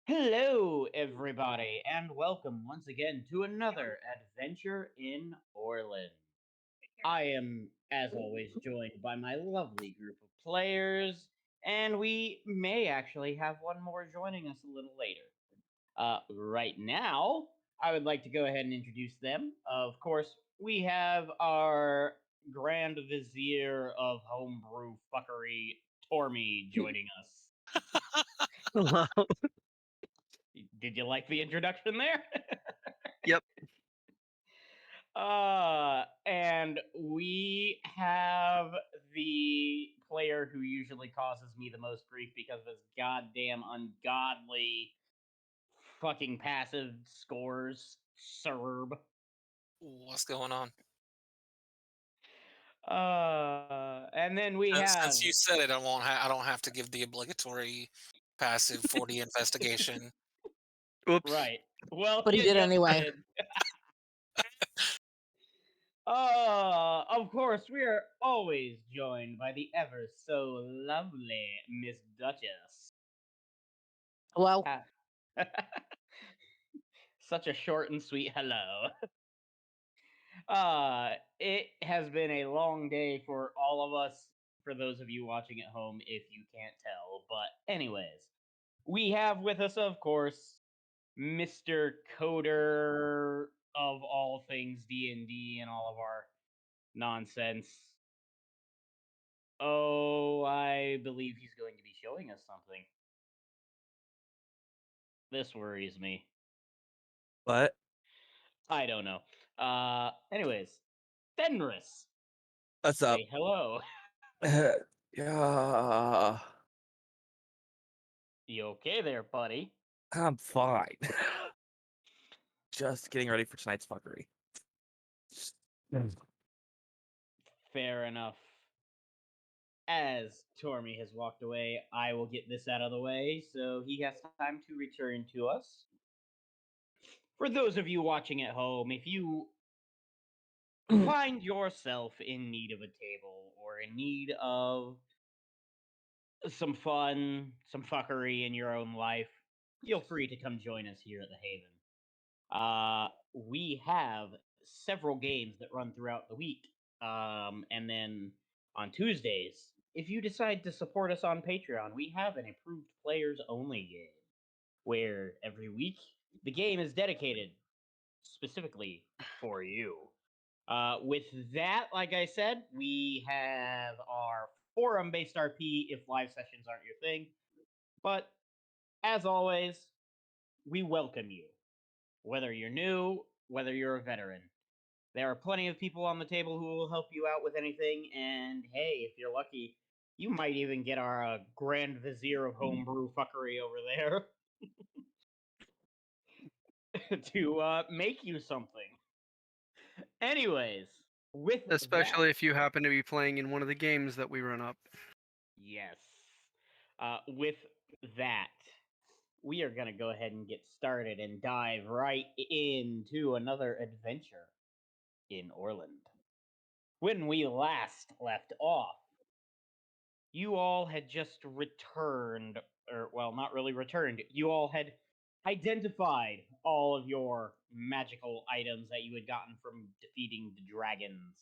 Hello, everybody, and welcome once again to another adventure in Orland. I am, as always, joined by my lovely group of players, and we may actually have one more joining us a little later. Right now, I would like to go ahead and introduce them. Of course, we have our Grand Vizier of Homebrew Fuckery, Tormy, joining us. Hello. Did you like the introduction there? Yep. And we have the player who usually causes me the most grief because of his goddamn ungodly fucking passive scores, Serb. What's going on? And then we have Since you said it, I don't have to give the obligatory passive 40 investigation. Oops. right. Well, But he did yes, you anyway. did. Of course, we are always joined by the ever so lovely Miss Duchess. Well, Ah, Such a short and sweet hello. It has been a long day for all of us, for those of you watching at home, if you can't tell. But, anyways, we have with us, of course, Mr. Coder of all things D&D and all of our nonsense. Oh, I believe he's going to be showing us something. This worries me. What? I don't know. Anyways, Fenris, What's up? say hello. Yeah, You okay there, buddy? I'm fine. Just getting ready for tonight's fuckery. Fair enough. As Tormy has walked away, I will get this out of the way so he has time to return to us. For those of you watching at home, if you find yourself in need of a table or in need of some fun, some fuckery in your own life, feel free to come join us here at the Haven. We have several games that run throughout the week. And then on Tuesdays, if you decide to support us on Patreon, we have an approved players only game where every week the game is dedicated specifically for you. With that, like I said, we have our forum based RP if live sessions aren't your thing. But as always, we welcome you, whether you're new, whether you're a veteran. There are plenty of people on the table who will help you out with anything, and hey, if you're lucky, you might even get our Grand Vizier of Homebrew fuckery over there to make you something. Anyways, with that, Especially if you happen to be playing in one of the games that we run up. yes, with that, we are going to go ahead and get started and dive right into another adventure in Orland. When we last left off, you all had just returned, or, well, not really returned, you all had identified all of your magical items that you had gotten from defeating the dragons.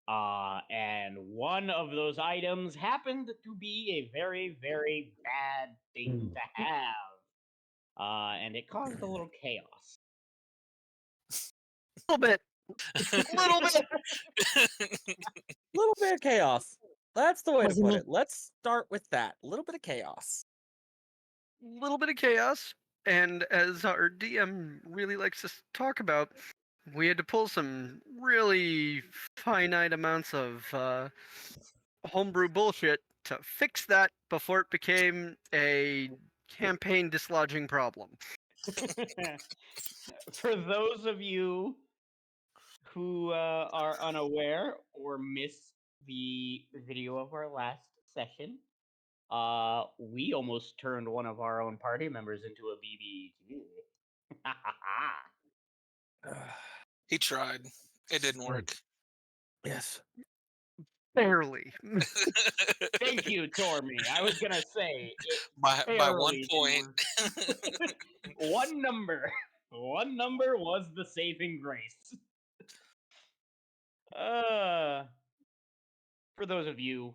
And one of those items happened to be a very, very bad thing to have. And it caused a little chaos. A little bit. Little bit, little bit of chaos. That's the way to Was he put me? it. Let's start with that. A little bit of chaos. Little bit of chaos. And as our DM really likes to talk about, we had to pull some really finite amounts of homebrew bullshit to fix that before it became a campaign dislodging problem. For those of you who are unaware or missed the video of our last session, we almost turned one of our own party members into a BB. He tried. It didn't work. Yes. Barely. Thank you, Tormy. I was gonna say it by 1 barely point. one number. One number was the saving grace. Uh, for those of you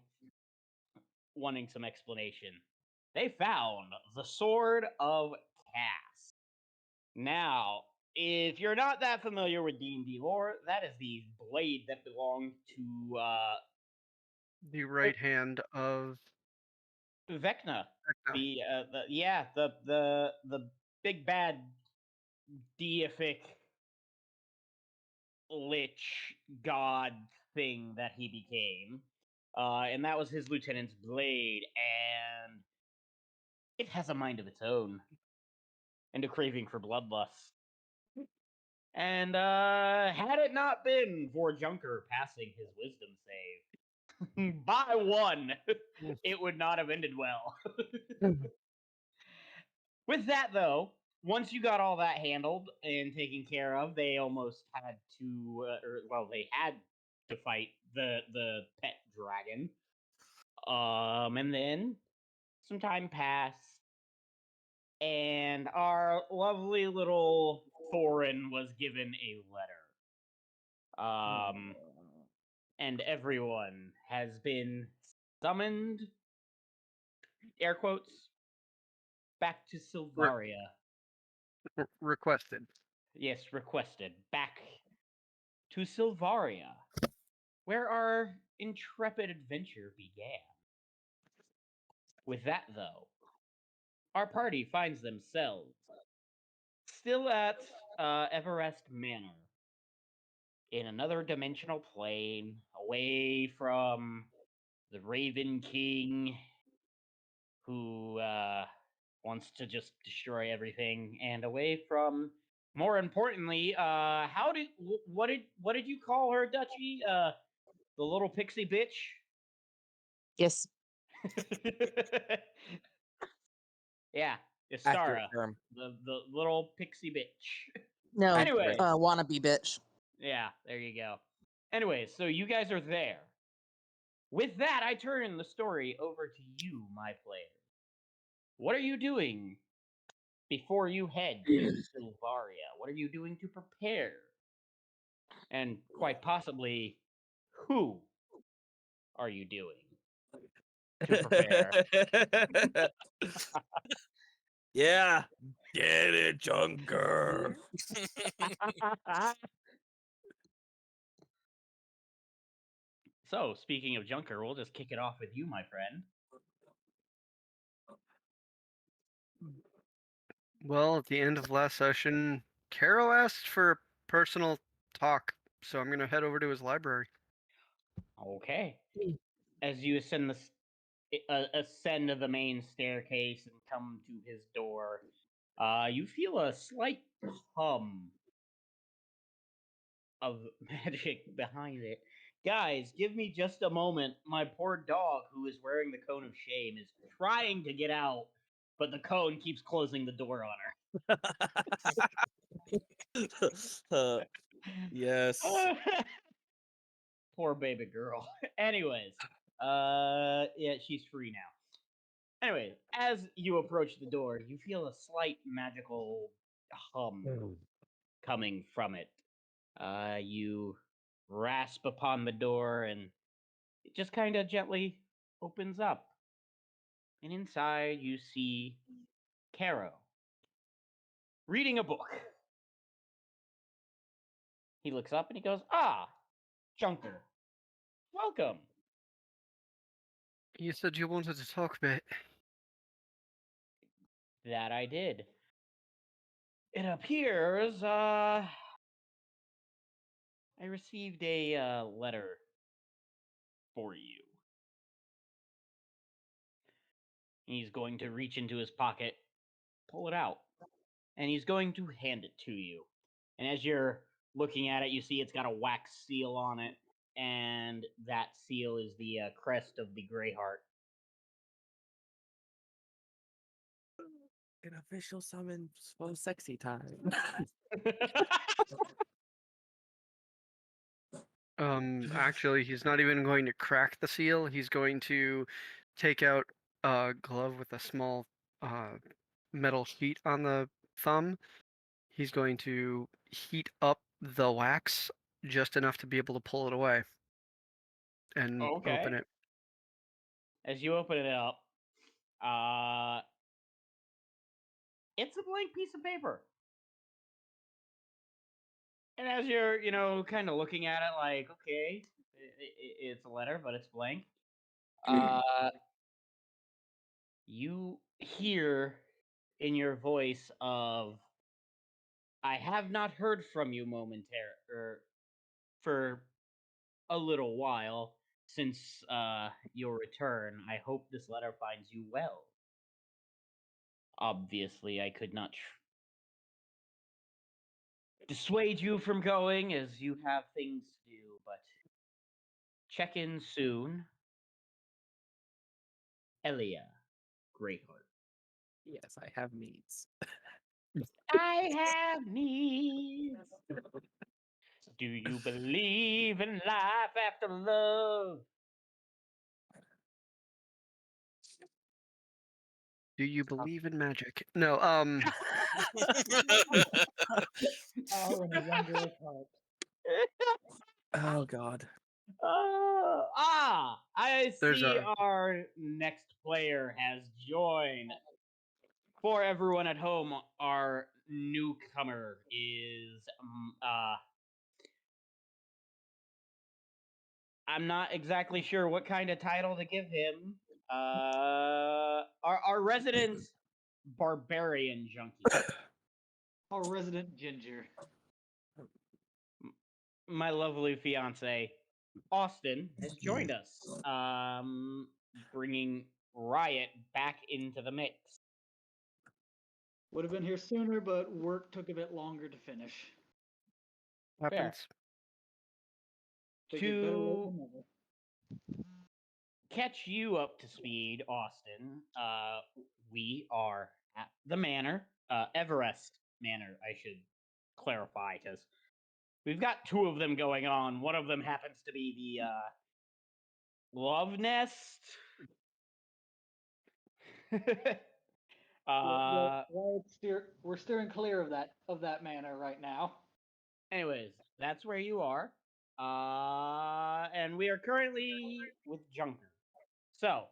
wanting some explanation, they found the Sword of Cass. Now, if you're not that familiar with D&D lore, that is the blade that belonged to The right hand of Vecna. Vecna. The big bad deific lich god thing that he became. And that was his lieutenant's blade, and it has a mind of its own and a craving for bloodlust. And had it not been for Junker passing his wisdom save by 1, it would not have ended well. With that, though, once you got all that handled and taken care of, they almost had to, they had to fight the pet dragon. And then some time passed, and our lovely little Thorin was given a letter. And everyone has been summoned, air quotes, back to Silvaria. Requested. Yes, requested. Back to Silvaria, where our intrepid adventure began. With that, though, our party finds themselves still at Everest Manor, in another dimensional plane, away from the Raven King, who wants to just destroy everything, and away from, more importantly, what did you call her, Dutchie? The little pixie bitch. Yes. Yeah, Accurate Istara, term. the little pixie bitch. No. Anyway, Wannabe bitch. yeah, there you go. Anyways, so you guys are there. With that, I turn the story over to you, my players. What are you doing before you head to Silvaria? What are you doing to prepare? And quite possibly, who are you doing to prepare? Yeah. Get it, Junker. So, speaking of Junker, we'll just kick it off with you, my friend. Well, at the end of last session, Caro asked for a personal talk, so I'm gonna head over to his library. Okay. As you ascend ascend the main staircase and come to his door, you feel a slight hum of magic behind it. Guys, give me just a moment. My poor dog, who is wearing the cone of shame, is trying to get out, but the cone keeps closing the door on her. Yes. Poor baby girl. Anyways, yeah, she's free now. Anyway, as you approach the door, you feel a slight magical hum coming from it. You rasp upon the door, and it just kind of gently opens up. And inside, you see Caro reading a book. He looks up and he goes, "Ah, Junker, welcome." You said you wanted to talk a bit. That I did. It appears, I received a letter for you. He's going to reach into his pocket, pull it out, and he's going to hand it to you. And as you're looking at it, you see it's got a wax seal on it, and that seal is the crest of the Greyheart. An official summon for sexy time. Actually, he's not even going to crack the seal. He's going to take out a glove with a small metal sheet on the thumb. He's going to heat up the wax just enough to be able to pull it away and Okay. open it. As you open it up, it's a blank piece of paper. And as you're, kind of looking at it, like, okay, it's a letter, but it's blank. You hear in your voice of, "I have not heard from you for a little while since your return. I hope this letter finds you well. Obviously, I could not dissuade you from going as you have things to do, but check in soon. Elia Greatheart." Yes, I have needs. I have needs. Do you believe in life after love? Do you believe in magic? No, Oh, in a wondrous heart. Oh God. I There's see a- our next player has joined. For everyone at home, our newcomer is I'm not exactly sure what kind of title to give him. Our resident barbarian junkie. Our resident ginger. My lovely fiance, Austin, has joined us, bringing Riot back into the mix. Would have been here sooner, but work took a bit longer to finish. Fair. happens. Figured better late To than never. catch you up to speed, Austin, we are at the manor, Everest Manor, I should clarify, because we've got two of them going on. One of them happens to be the Love Nest. We're steering clear of that manor right now. Anyways, that's where you are. And we are currently with Junker. So,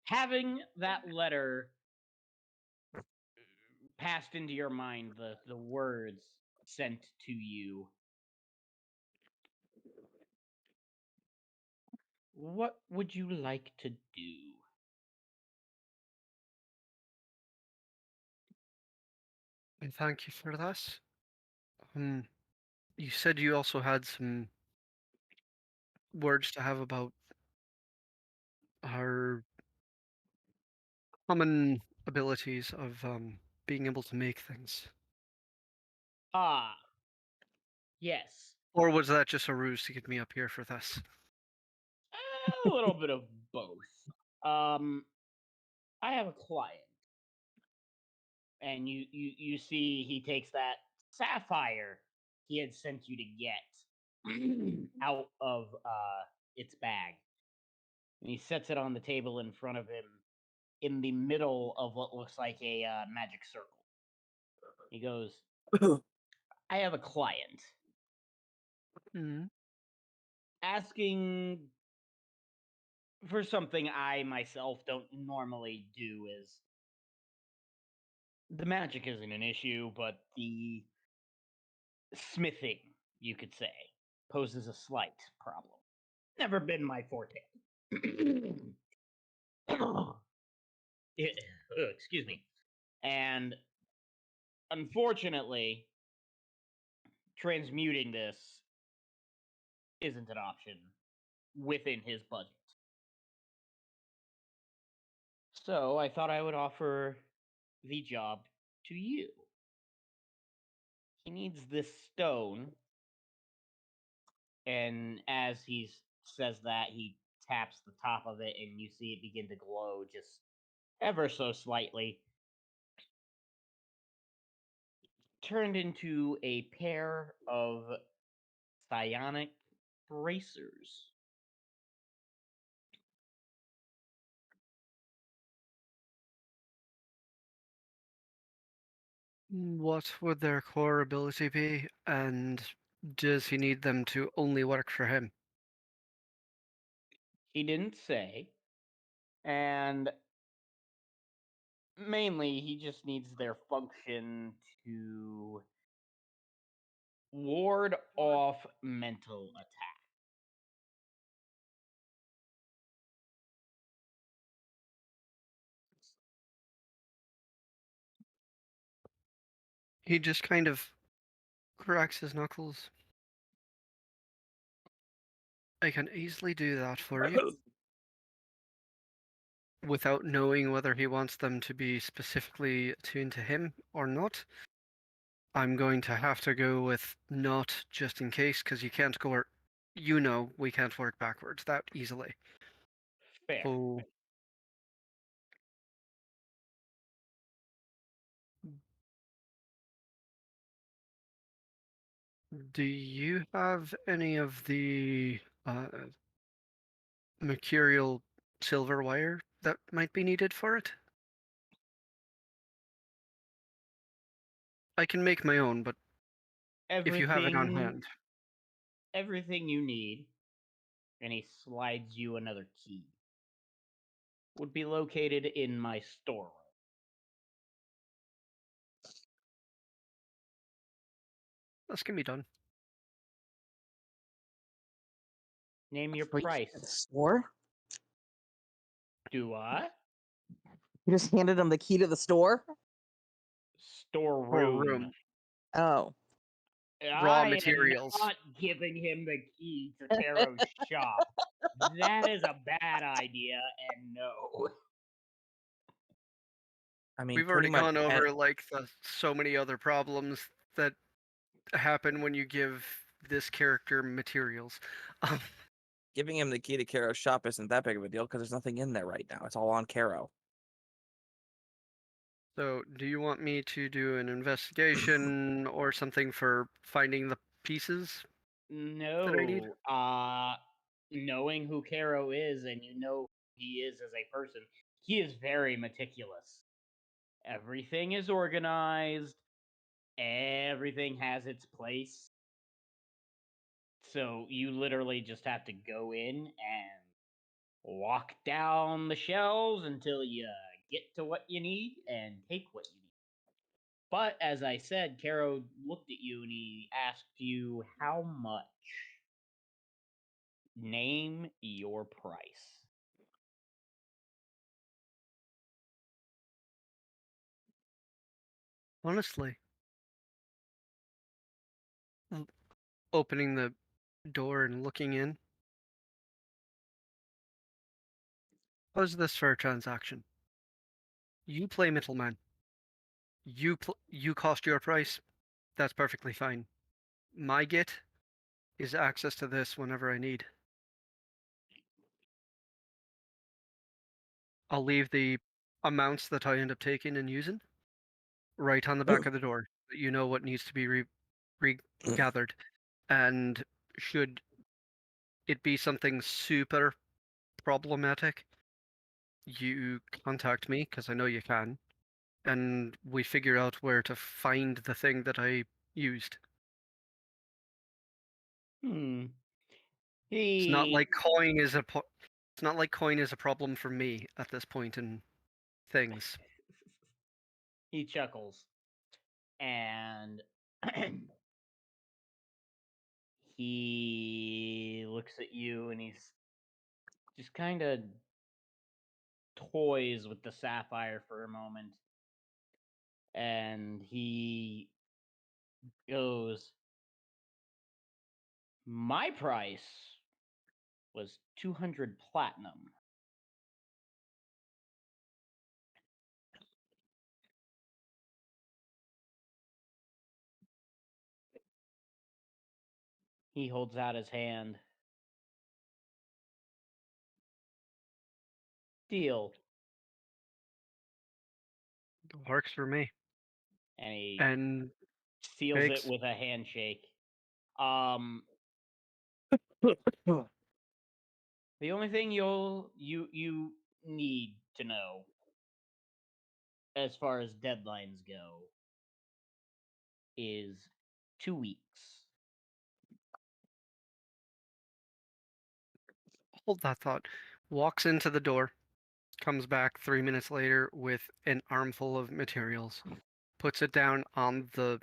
having that letter passed into your mind, the words sent to you, what would you like to do? And thank you for this. You said you also had some words to have about our common abilities of being able to make things. Ah, yes. Or was that just a ruse to get me up here for this? A little bit of both. I have a client, and you see he takes that sapphire he had sent you to get out of its bag, and he sets it on the table in front of him in the middle of what looks like a magic circle. He goes, "I have a client Mm. asking for something I myself don't normally do. Is the magic isn't an issue, but the smithing, you could say, poses a slight problem. Never been my forte." Excuse me. And unfortunately, transmuting this isn't an option within his budget. So I thought I would offer the job to you. He needs this stone, and as he says that, he taps the top of it, and you see it begin to glow just ever so slightly. Turned into a pair of psionic bracers. What would their core ability be, and does he need them to only work for him? He didn't say. And mainly, he just needs their function to ward off mental attack. He just kind of cracks his knuckles. I can easily do that for you. Without knowing whether he wants them to be specifically attuned to him or not, I'm going to have to go with not, just in case, because you can't go. We can't work backwards that easily. Fair. So, do you have any of the mercurial silver wire that might be needed for it? I can make my own, but if you have it on hand. Everything you need, and he slides you another key, would be located in my storeroom. This can be done. Name your Wait, price. the store? Do I? You just handed him the key to the store? Storeroom. room. Oh. Raw I materials. am not giving him the key to Caro's shop. That is a bad idea, and no. I mean, We've pretty already much gone over like so many other problems that happen when you give this character materials. giving him the key to Caro's shop isn't that big of a deal because there's nothing in there right now. It's all on Caro. So, do you want me to do an investigation or something for finding the pieces that I need? No. Knowing who Caro is and you know who he is as a person, he is very meticulous. Everything is organized, everything has its place. So you literally just have to go in and walk down the shelves until you get to what you need and take what you need. But as I said, Caro looked at you and he asked you how much. Name your price. Honestly, opening the door and looking in. How's this for a transaction? You play middleman. You cost your price. That's perfectly fine. My get is access to this whenever I need. I'll leave the amounts that I end up taking and using right on the back of the door. You know what needs to be regathered. And should it be something super problematic, you contact me, because I know you can, and we figure out where to find the thing that I used. Hmm. It's not He like coin is it's not like coin is a problem for me at this point in things. he chuckles and he looks at you and he's just kind of toys with the sapphire for a moment and he goes, my price was 200 platinum. He holds out his hand. Deal. Works for me. And he And seals Pigs. it with a handshake. Um The only thing you need to know as far as deadlines go is 2 weeks. Hold that thought. Walks into the door, comes back 3 minutes later with an armful of materials, puts it down on the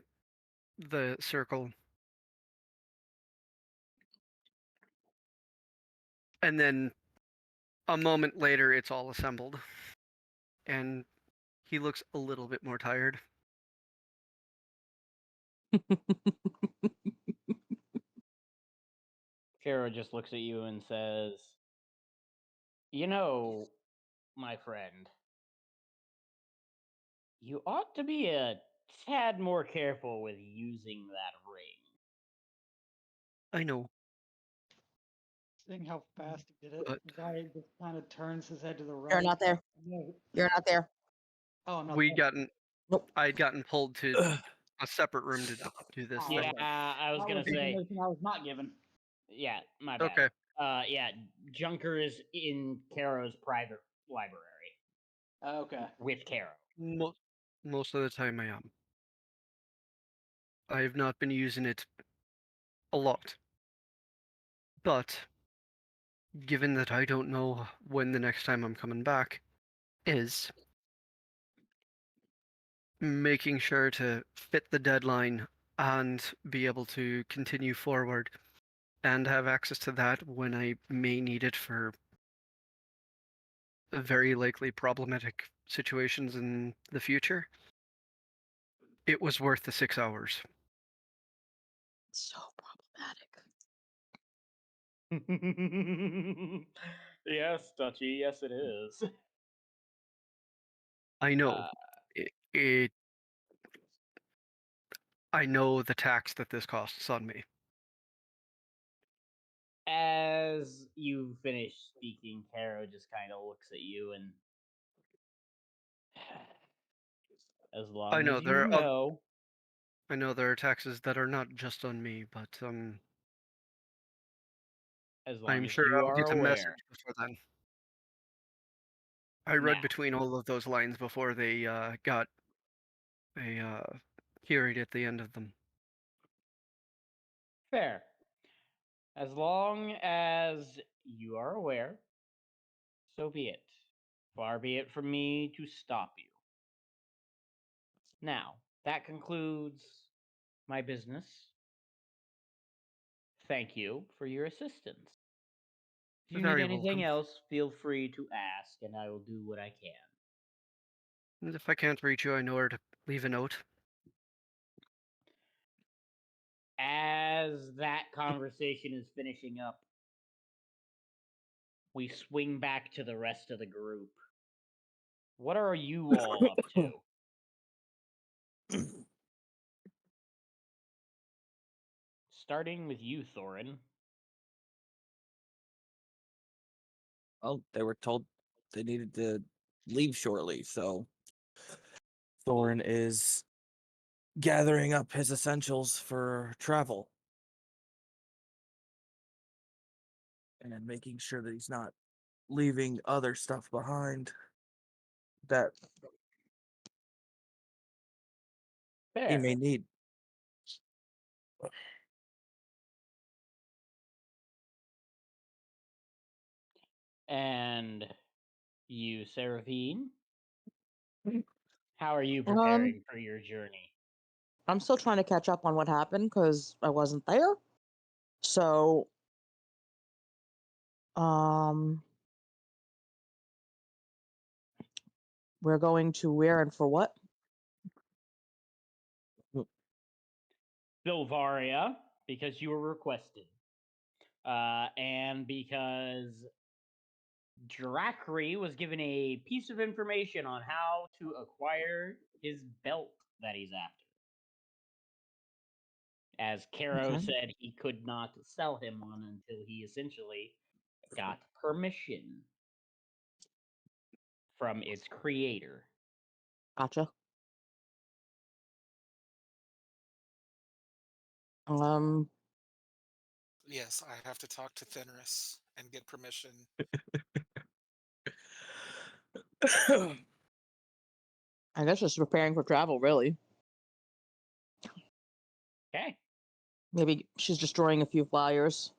circle, and then a moment later it's all assembled. And he looks a little bit more tired. Pharaoh just looks at you and says, "You know, my friend, you ought to be a tad more careful with using that ring." I know, Seeing how fast he did it, but Zai just kind of turns his head to the right. You're not there. No. You're not there. Oh, no. we gotten Nope. I'd gotten pulled to a separate room to do this Oh, thing. Yeah, I was That gonna was the say. information I was not given. Yeah, my bad. Okay. Yeah, Junker is in Caro's private library Okay. with Caro. Most of the time I am. I have not been using it a lot. But given that I don't know when the next time I'm coming back is, making sure to fit the deadline and be able to continue forward and have access to that when I may need it for very likely problematic situations in the future. It was worth the 6 hours. So problematic. Yes, Dutchy, yes it is. I know it I know the tax that this costs on me. As you finish speaking, Caro just kind of looks at you and, as long I know as you there are know, I know there are taxes that are not just on me, but as long I'm as sure you I'll are get a message aware. before then. I read Now, between all of those lines before they got a period at the end of them. fair. As long as you are aware, so be it. Far be it from me to stop you. Now, that concludes my business. Thank you for your assistance. If you need Very anything welcome. else, feel free to ask, and I will do what I can. And if I can't reach you, I know where to leave a note. As that conversation is finishing up, we swing back to the rest of the group. What are you all up to? Starting with you, Thorin. Well, they were told they needed to leave shortly, so Thorin is gathering up his essentials for travel and making sure that he's not leaving other stuff behind that he Fair. may need. And you, Seraphine? How are you Um, preparing for your journey? I'm still trying to catch up on what happened because I wasn't there. So, um, we're going to where and for what? Silvaria, because you were requested. And because Drakri was given a piece of information on how to acquire his belt that he's after. As Caro Okay. said, he could not sell him one until he essentially got permission from its creator. Gotcha. Um, Yes, I have to talk to Thenris and get permission. I guess just preparing for travel, really. Okay. Maybe she's destroying a few flyers.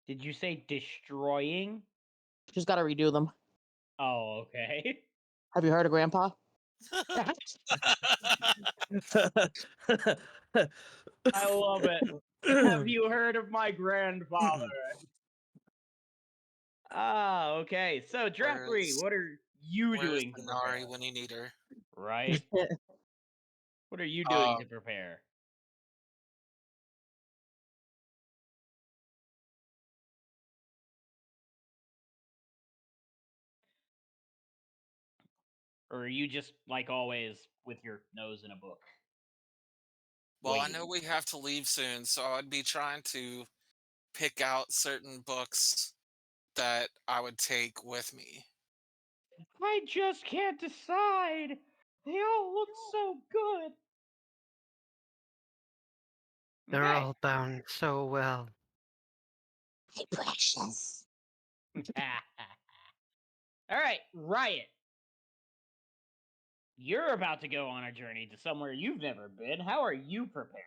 Did you say destroying? She's got to redo them. Oh, okay. Have you heard of Grandpa? I love it. Have you heard of my grandfather? Ah, okay. So, Draft 3, Where's what are you where's doing to Minari prepare? when you need her? Right? What are you doing to prepare? Or are you just, like always, with your nose in a book? Well, I Waiting. know we have to leave soon, so I'd be trying to pick out certain books that I would take with me. I just can't decide. They all look so good. They're Okay. all bound so well. Precious. All right, Riot. You're about to go on a journey to somewhere you've never been. How are you prepared?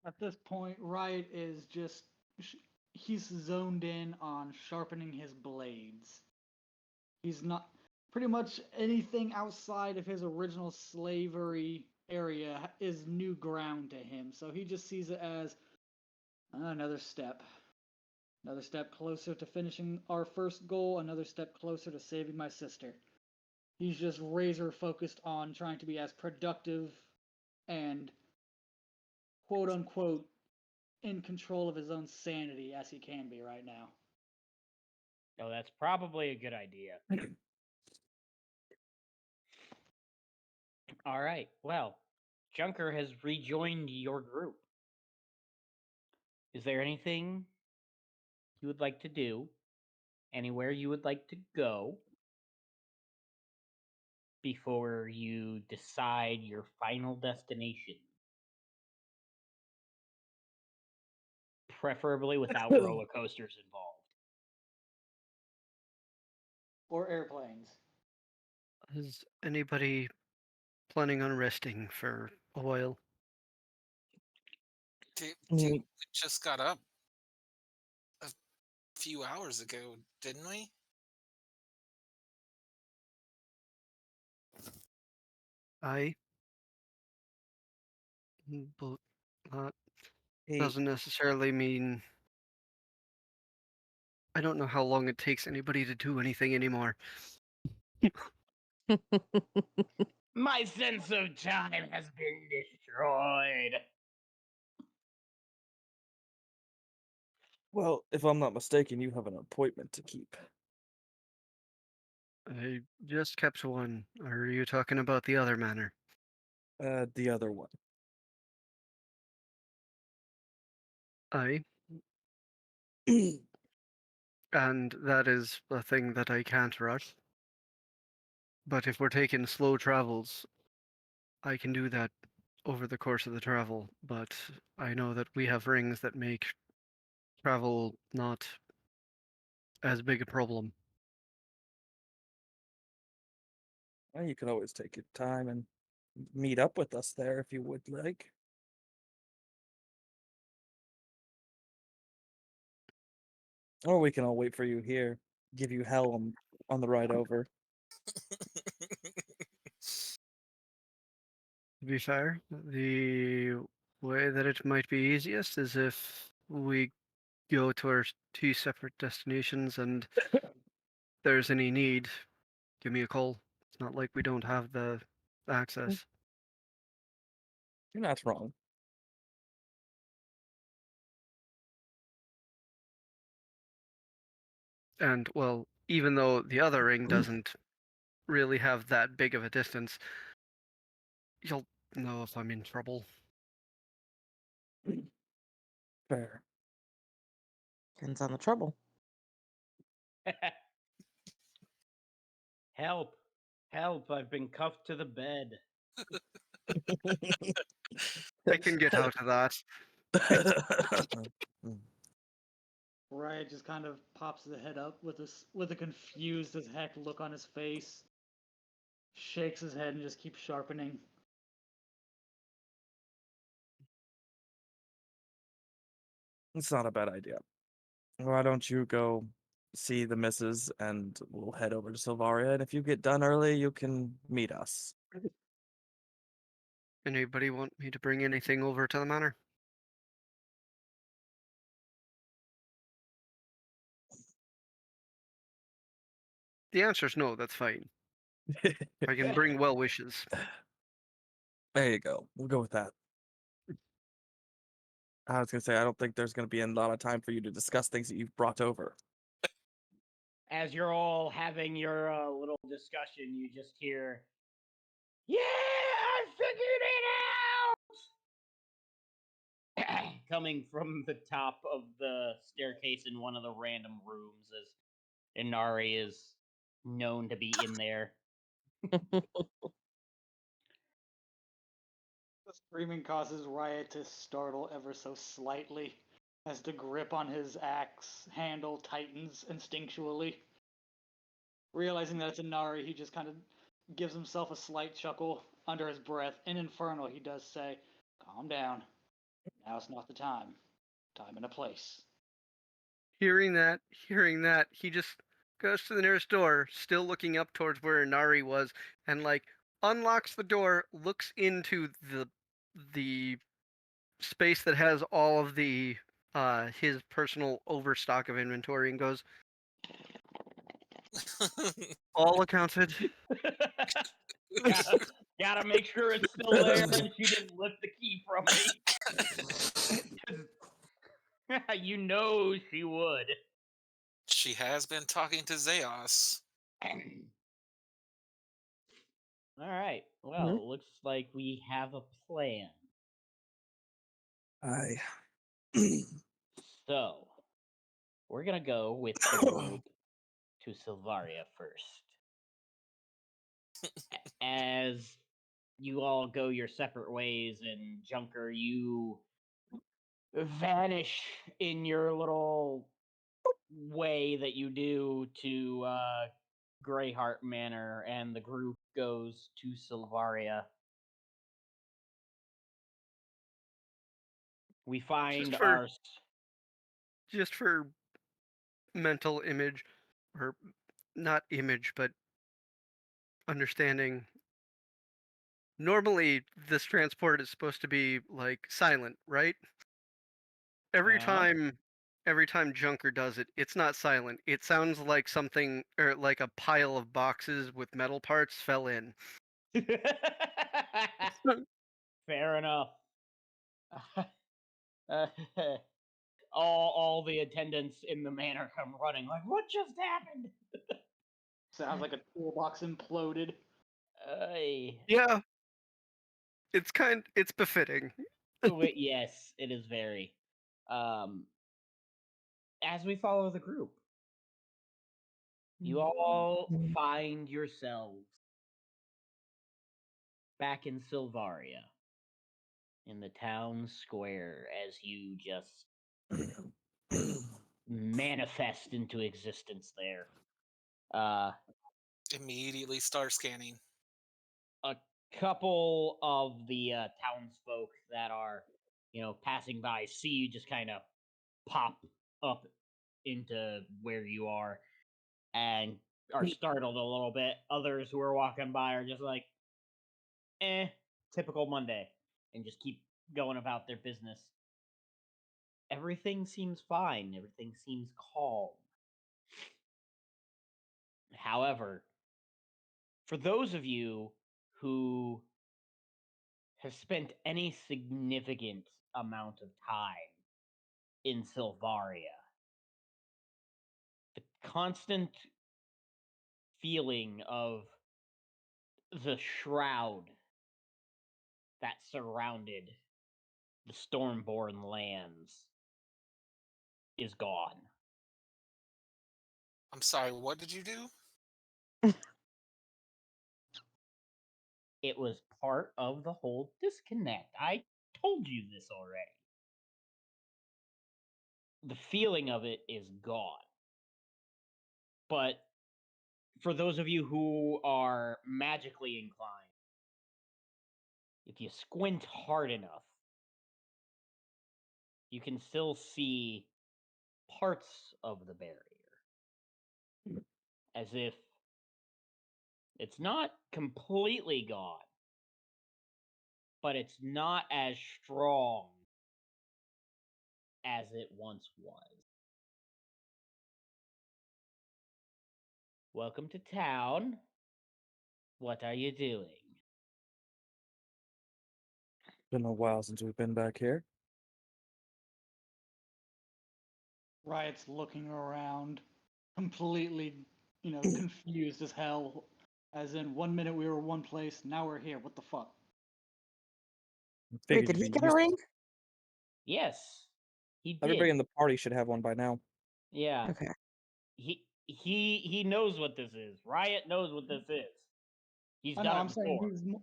At this point, Riot is just he's zoned in on sharpening his blades. He's not pretty much anything outside of his original slavery area is new ground to him. So he just sees it as another step. Another step closer to finishing our first goal, another step closer to saving my sister. He's just razor focused on trying to be as productive and quote unquote in control of his own sanity as he can be right now. Oh, that's probably a good idea. All right. Well, Junker has rejoined your group. Is there anything you would like to do? Anywhere you would like to go before you decide your final destination? Preferably without roller coasters involved. Or airplanes. Is anybody planning on resting for a while? We just got up a few hours ago, didn't we? Aye. But that Hey, doesn't necessarily mean. I don't know how long it takes anybody to do anything anymore. My sense of time has been destroyed. well, if I'm not mistaken, you have an appointment to keep. I just kept one. Are you talking about the other manor? The other one. Aye. And that is a thing that I can't rush. But if we're taking slow travels, I can do that over the course of the travel. But I know that we have rings that make travel not as big a problem. Well, you can always take your time and meet up with us there if you would like. Or we can all wait for you here. Give you hell on the ride over. To be fair, the way that it might be easiest is if we go to our two separate destinations and there's any need, give me a call. It's not like we don't have the access. You're not wrong. And, well, even though the other ring doesn't really have that big of a distance, you'll know if I'm in trouble. Fair. Depends on the trouble. Help! Help! I've been cuffed to the bed. I can get out of that. Riot just kind of pops the head up with a confused as heck look on his face, shakes his head, and just keeps sharpening. It's not a bad idea. Why don't you go see the missus and we'll head over to Silvaria, and if you get done early, you can meet us. Anybody want me to bring anything over to the manor? The answer's no, that's fine. I can bring well wishes. There you go. We'll go with that. I was gonna say, I don't think there's gonna be a lot of time for you to discuss things that you've brought over. As you're all having your little discussion, you just hear, "Yeah, I figured it out!" coming from the top of the staircase in one of the random rooms, as Inari is known to be in there. The screaming causes Riot to startle ever so slightly as the grip on his axe handle tightens instinctually. Realizing that it's Inari, he just kind of gives himself a slight chuckle under his breath. In Infernal, he does say, "Calm down. Now's not the time. Time and a place." Hearing that, he just goes to the nearest door, still looking up towards where Inari was, and like unlocks the door, looks into the space that has all of the his personal overstock of inventory, and goes, all accounted. Gotta make sure it's still there and she didn't lift the key from me. You know she would. She has been talking to Zeos. Alright, well, it looks like we have a plan. So, we're gonna go with the group to Silvaria first. As you all go your separate ways, and Junker, you vanish in your little way that you do to Greyheart Manor, and the group goes to Silvaria. We find our Just for mental image, or not image, but understanding. Normally, this transport is supposed to be like silent, right? Every time Junker does it, it's not silent. It sounds like something, or like a pile of boxes with metal parts fell in. Fair enough. Uh, all the attendants in the manor come running, like, what just happened? Sounds like a toolbox imploded. Yeah, it's befitting. Yes, it is very. As we follow the group, you all find yourselves back in Silvaria, in the town square, as you just manifest into existence there. Immediately start scanning. A couple of the townsfolk that are, passing by see you just kind of pop up into where you are and are startled a little bit. Others who are walking by are just like, typical Monday, and just keep going about their business. Everything seems fine. Everything seems calm. However, for those of you who have spent any significant amount of time in Silvaria, the constant feeling of the shroud that surrounded the Stormborn lands is gone. I'm sorry, what did you do? It was part of the whole disconnect. I told you this already. The feeling of it is gone. But for those of you who are magically inclined, if you squint hard enough, you can still see parts of the barrier. As if it's not completely gone, but it's not as strong as it once was. Welcome to town. What are you doing? Been a while since we've been back here. Riot's looking around, completely, confused as hell. As in, 1 minute we were one place, now we're here. What the fuck? Wait, Figured did you'd he be get a used. ring? Yes, he did. Everybody in the party should have one by now. Yeah. Okay. He knows what this is. Riot knows what this is. He's I know. done I'm it saying before.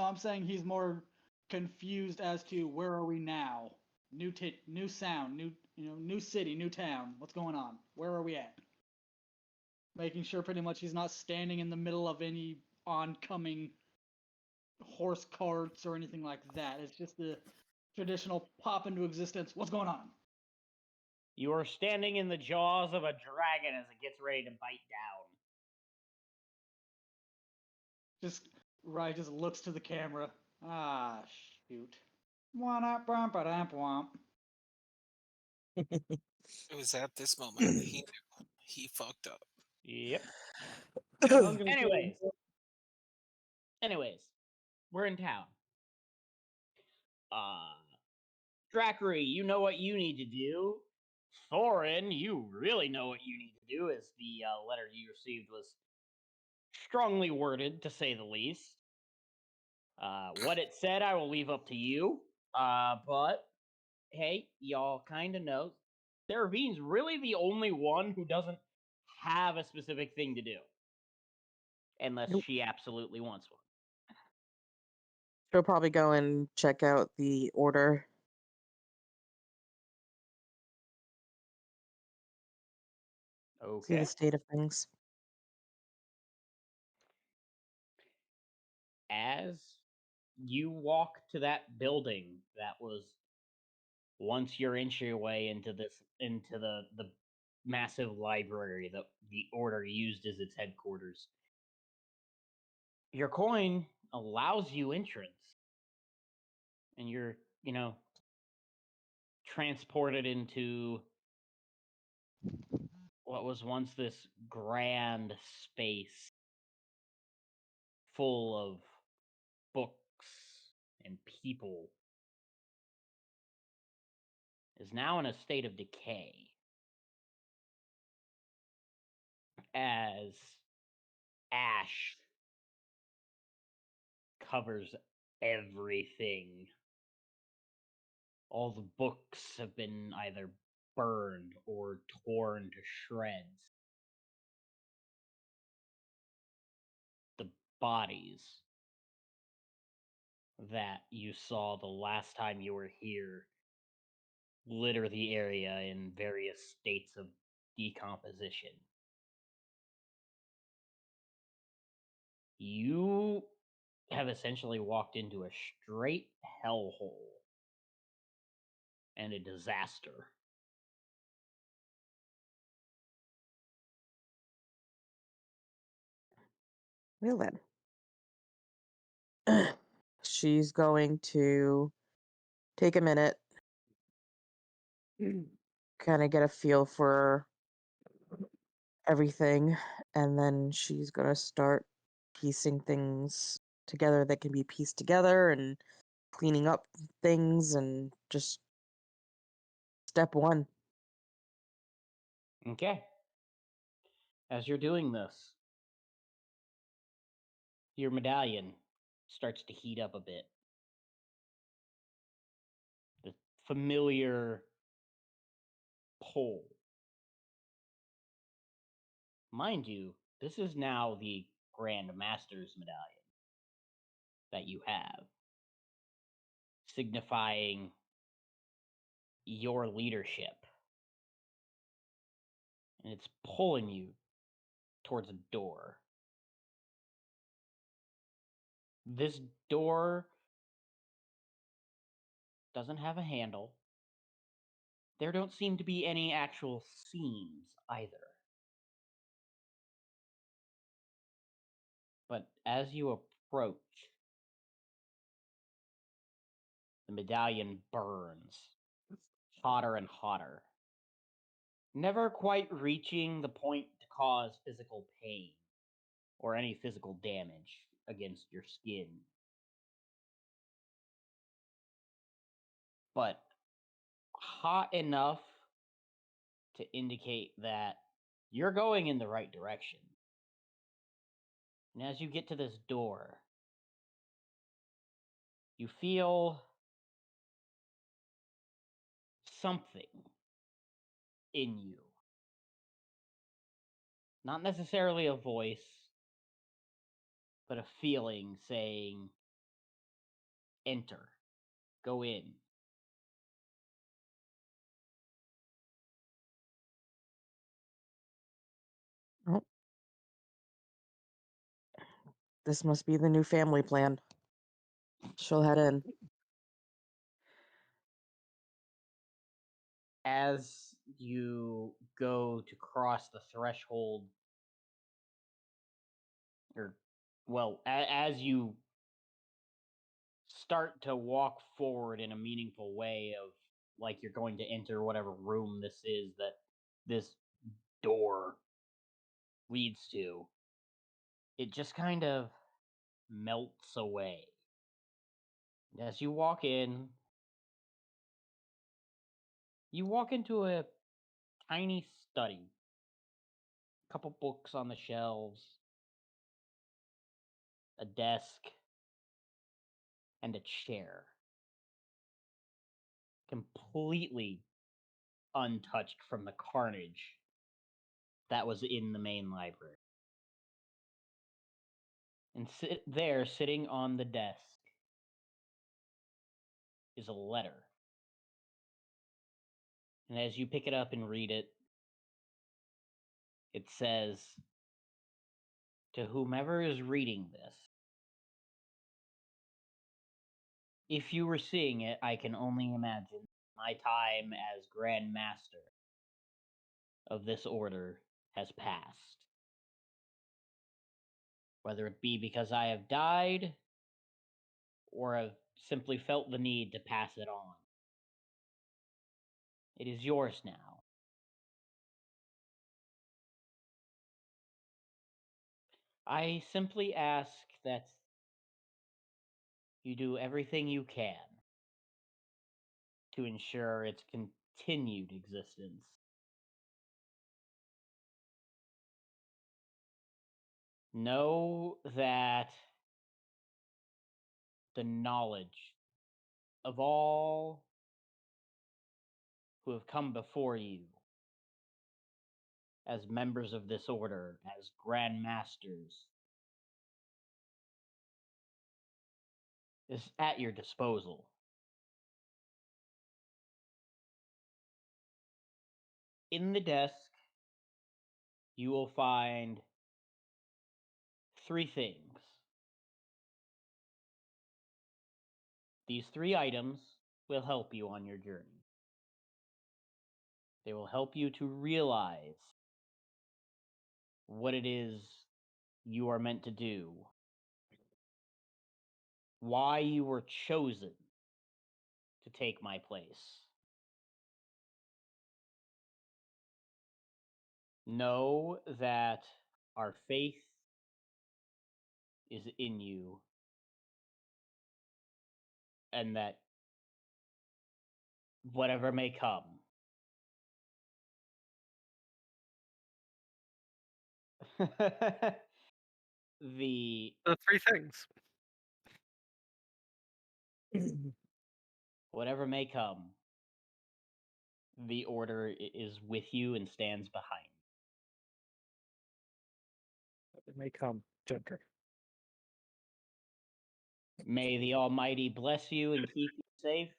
I'm saying he's more confused as to where are we now? New sound, new city, new town. What's going on? Where are we at? Making sure pretty much he's not standing in the middle of any oncoming horse carts or anything like that. It's just the traditional pop into existence. What's going on? You are standing in the jaws of a dragon as it gets ready to bite down. Riot just looks to the camera. Ah, shoot. Womp. It was at this moment he knew he fucked up. Yep. I was gonna Anyways, say, we're in town. Drackery, you know what you need to do. Thorin, you really know what you need to do, as the letter you received was strongly worded, to say the least. What it said, I will leave up to you. But hey, y'all kind of know Seravine's really the only one who doesn't have a specific thing to do, unless Nope. she absolutely wants one. She'll probably go and check out the order. See Okay. the state of things. As you walk to that building that was once your entryway into the massive library that the order used as its headquarters, your coin allows you entrance, and you're transported into what was once this grand space full of books and people, is now in a state of decay as ash covers everything. All the books have been either burned or torn to shreds. The bodies that you saw the last time you were here litter the area in various states of decomposition. You have essentially walked into a straight hellhole and a disaster. Well then. She's going to take a minute, kind of get a feel for everything, and then she's going to start piecing things together that can be pieced together and cleaning up things and just step one. Okay. As you're doing this, your medallion starts to heat up a bit. The familiar pull. Mind you, this is now the Grand Master's medallion. that you have, signifying your leadership. And it's pulling you towards a door. This door doesn't have a handle. There don't seem to be any actual seams either. But as you approach, the medallion burns hotter and hotter, never quite reaching the point to cause physical pain or any physical damage against your skin. But hot enough to indicate that you're going in the right direction. And as you get to this door, you feel something in you. Not necessarily a voice, but a feeling saying, enter, go in. Oh, this must be the new family plan. She'll head in. As you go to cross the threshold, or, well, as you start to walk forward in a meaningful way of like you're going to enter whatever room this is that this door leads to, it just kind of melts away. As you walk in, you walk into a tiny study. A couple books on the shelves, a desk, and a chair. Completely untouched from the carnage that was in the main library. And sitting on the desk, is a letter. And as you pick it up and read it, it says, to whomever is reading this, if you were seeing it, I can only imagine my time as Grand Master of this order has passed. Whether it be because I have died, or have simply felt the need to pass it on. It is yours now. I simply ask that you do everything you can to ensure its continued existence. Know that the knowledge of all who have come before you as members of this order, as Grand Masters, is at your disposal. In the desk, you will find 3 things. These 3 items will help you on your journey. They will help you to realize what it is you are meant to do, why you were chosen to take my place. Know that our faith is in you, and that whatever may come, the The 3 things. whatever may come, the order is with you and stands behind. It may come, Joker. May the Almighty bless you and keep you safe.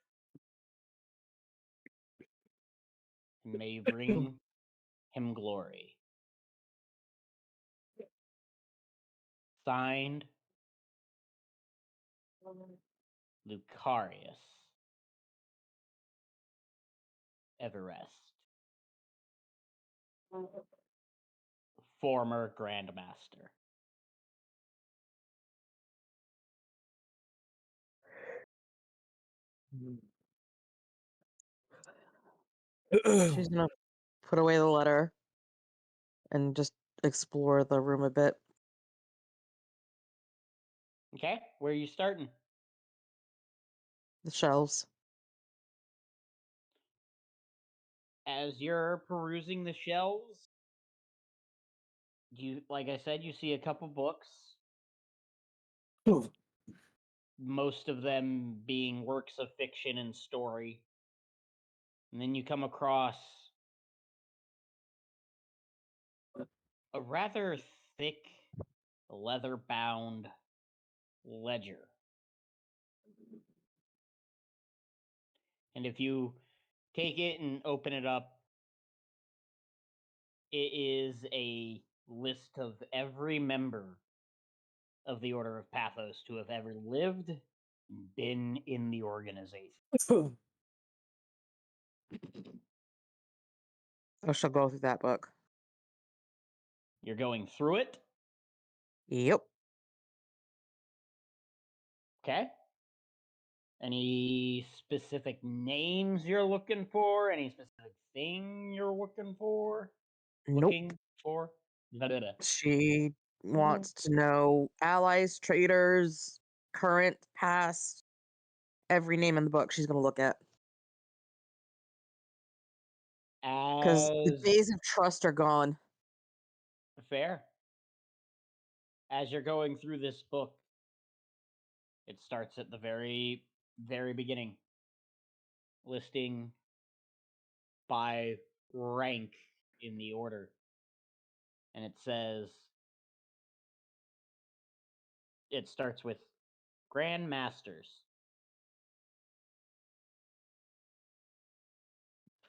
And may you bring him glory. Signed, Lucarius Everest, former Grandmaster. She's gonna put away the letter and just explore the room a bit. Okay, where are you starting? The shelves. As you're perusing the shelves, like I said, you see a couple books. Most of them being works of fiction and story. And then you come across a rather thick, leather-bound ledger. And if you take it and open it up, it is a list of every member of the Order of Pathos to have ever lived, been in the organization. I shall go through that book. You're going through it, Yep. okay? Any specific names you're looking for? Any specific thing you're looking for? Nope. Looking for? She wants to know allies, traitors, current, past, every name in the book she's going to look at. Because the As days of trust are gone. fair. As you're going through this book, it starts at the very, very beginning, listing by rank in the order. And it says, it starts with Grand Masters.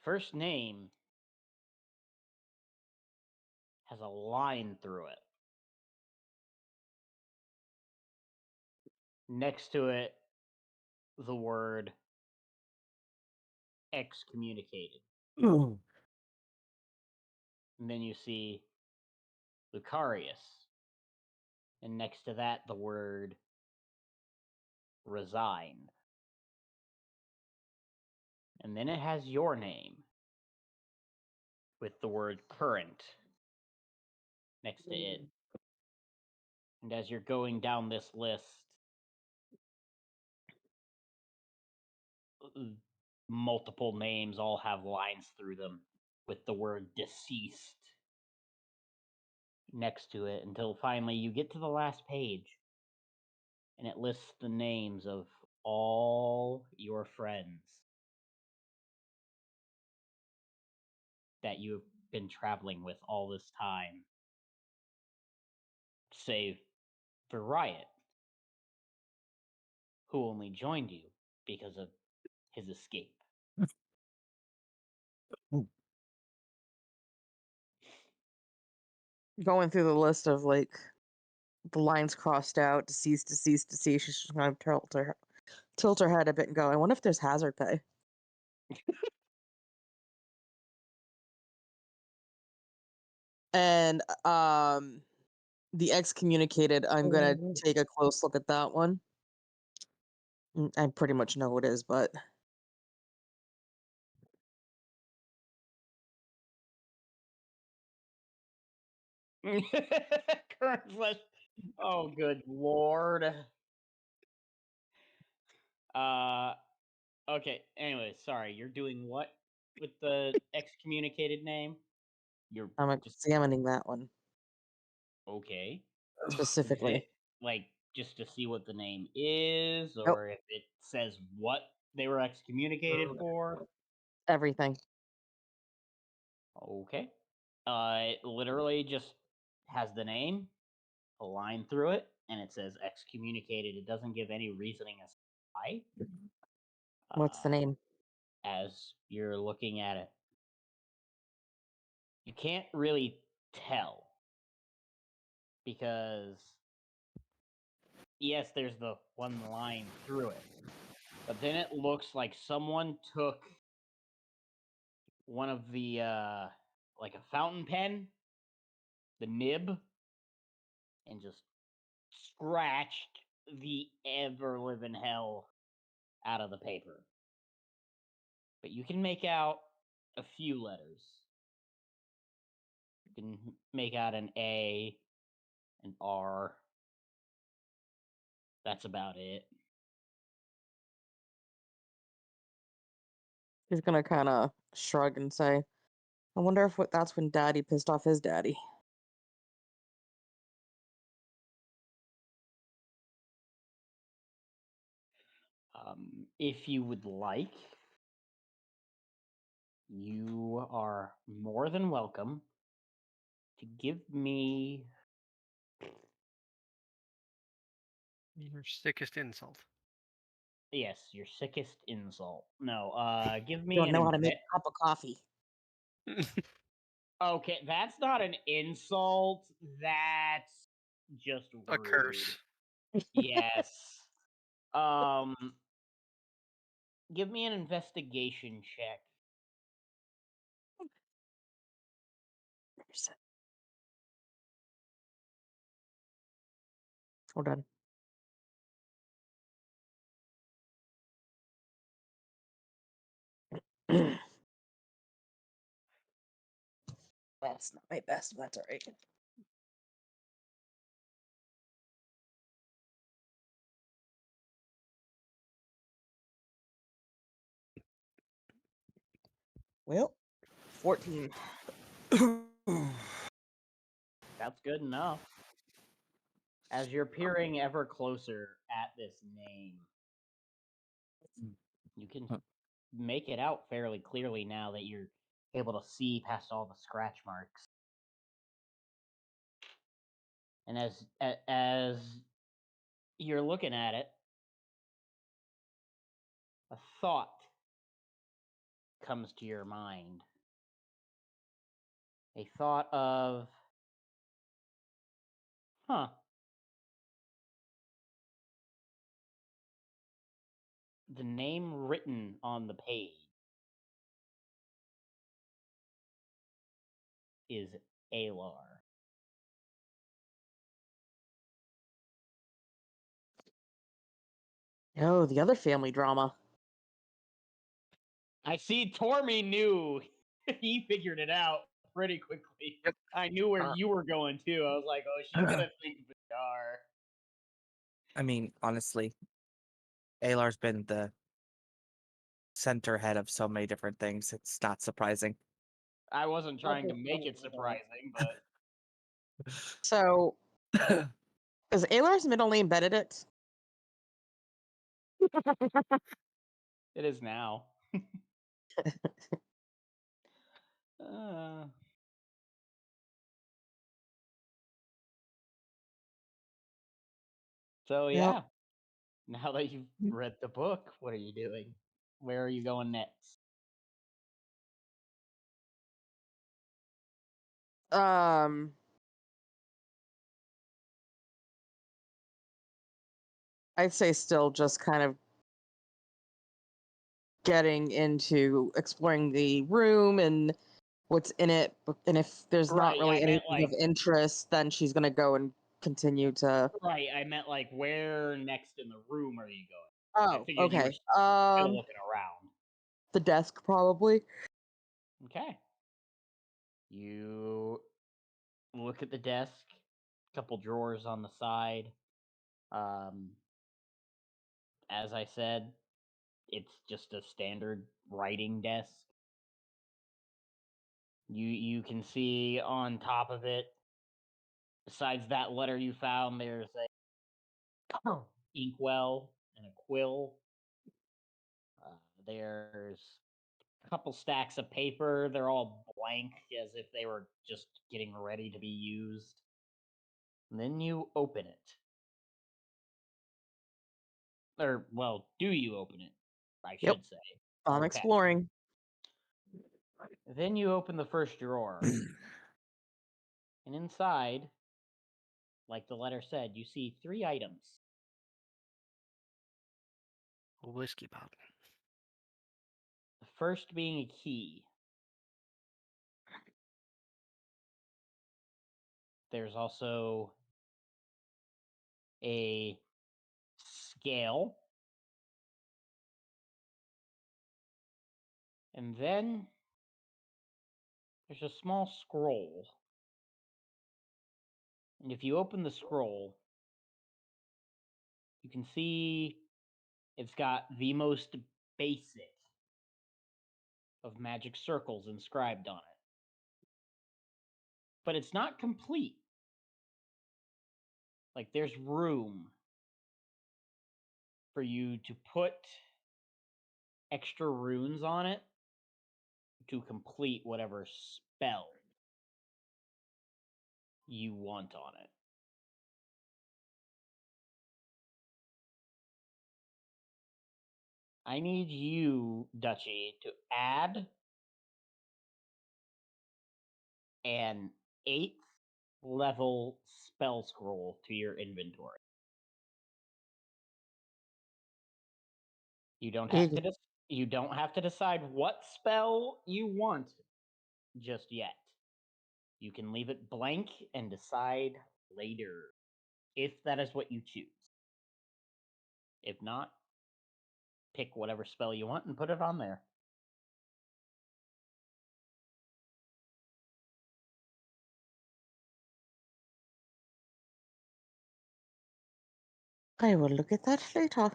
First name has a line through it. Next to it, the word excommunicated. And then you see Lucarius. And next to that, the word resigned. And then it has your name with the word current next to it. And as you're going down this list, multiple names all have lines through them with the word deceased next to it until finally you get to the last page and it lists the names of all your friends that you've been traveling with all this time, save for Riot, who only joined you because of his escape. Going through the list of like the lines crossed out, deceased, deceased, deceased. She's just going to tilt her head a bit and go, I wonder if there's hazard pay. And the excommunicated, I'm gonna take a close look at that one. I pretty much know what it is, but Current flesh. Oh, good lord. Okay. Anyway, sorry. You're doing what with the excommunicated name? You're I'm just examining that one okay. Is specifically. it like just to see what the name is, Nope. or if it says what they were excommunicated for? Everything. Okay. It literally just has the name, a line through it, and it says excommunicated. It doesn't give any reasoning as to why. What's the name? As you're looking at it, you can't really tell because yes, there's the one line through it, but then it looks like someone took one of the like a fountain pen, the nib, and just scratched the ever living hell out of the paper. But you can make out a few letters. You can make out an A, an R. That's about it. He's gonna kind of shrug and say, "I wonder if that's when Daddy pissed off his daddy." If you would like, you are more than welcome to give me Your sickest insult. yes, your sickest insult. No, give me Don't an know how to make a cup of coffee. Okay, that's not an insult. That's just A rude. curse. Yes. Give me an investigation check. Hold on. That's not my best, but that's all right. Well, 14. That's good enough. As you're peering ever closer at this name, you can make it out fairly clearly now that you're able to see past all the scratch marks. And as you're looking at it, a thought comes to your mind. A thought of, huh, the name written on the page is Alar. Oh, the other family drama. I see Tormy knew. He figured it out pretty quickly. Yep. I knew where you were going too. I was like, oh, she's gonna think Bashar. I mean, honestly, Alar's been the center head of so many different things. It's not surprising. I wasn't trying to make it surprising, but So, is Alar's middle name Benedict? it is now. uh, so Yep. yeah, now that you've read the book, what are you doing? Where are you going next? I'd say still just kind of getting into exploring the room and what's in it, and if there's not Right, really I meant anything of interest, then she's gonna go and continue to. right. I meant like where next in the room are you going? I Oh, figured you were okay. still looking around. The desk probably. Okay. You look at the desk, couple drawers on the side. Um, as I said, it's just a standard writing desk. You can see on top of it, besides that letter you found, there's a inkwell and a quill. There's a couple stacks of paper. They're all blank as if they were just getting ready to be used. And then you open it. Or, well, do you open it? I Yep. should say. I'm Okay. exploring. Then you open the first drawer, and inside, like the letter said, you see 3 items. A whiskey bottle. The first being a key. There's also a scale. And then there's a small scroll. And if you open the scroll, you can see it's got the most basic of magic circles inscribed on it. But it's not complete. Like, there's room for you to put extra runes on it to complete whatever spell you want on it. I need you, Dutchy, to add an 8th level spell scroll to your inventory. You don't have to you don't have to decide what spell you want just yet. You can leave it blank and decide later if that is what you choose. If not, pick whatever spell you want and put it on there. I will look at that later.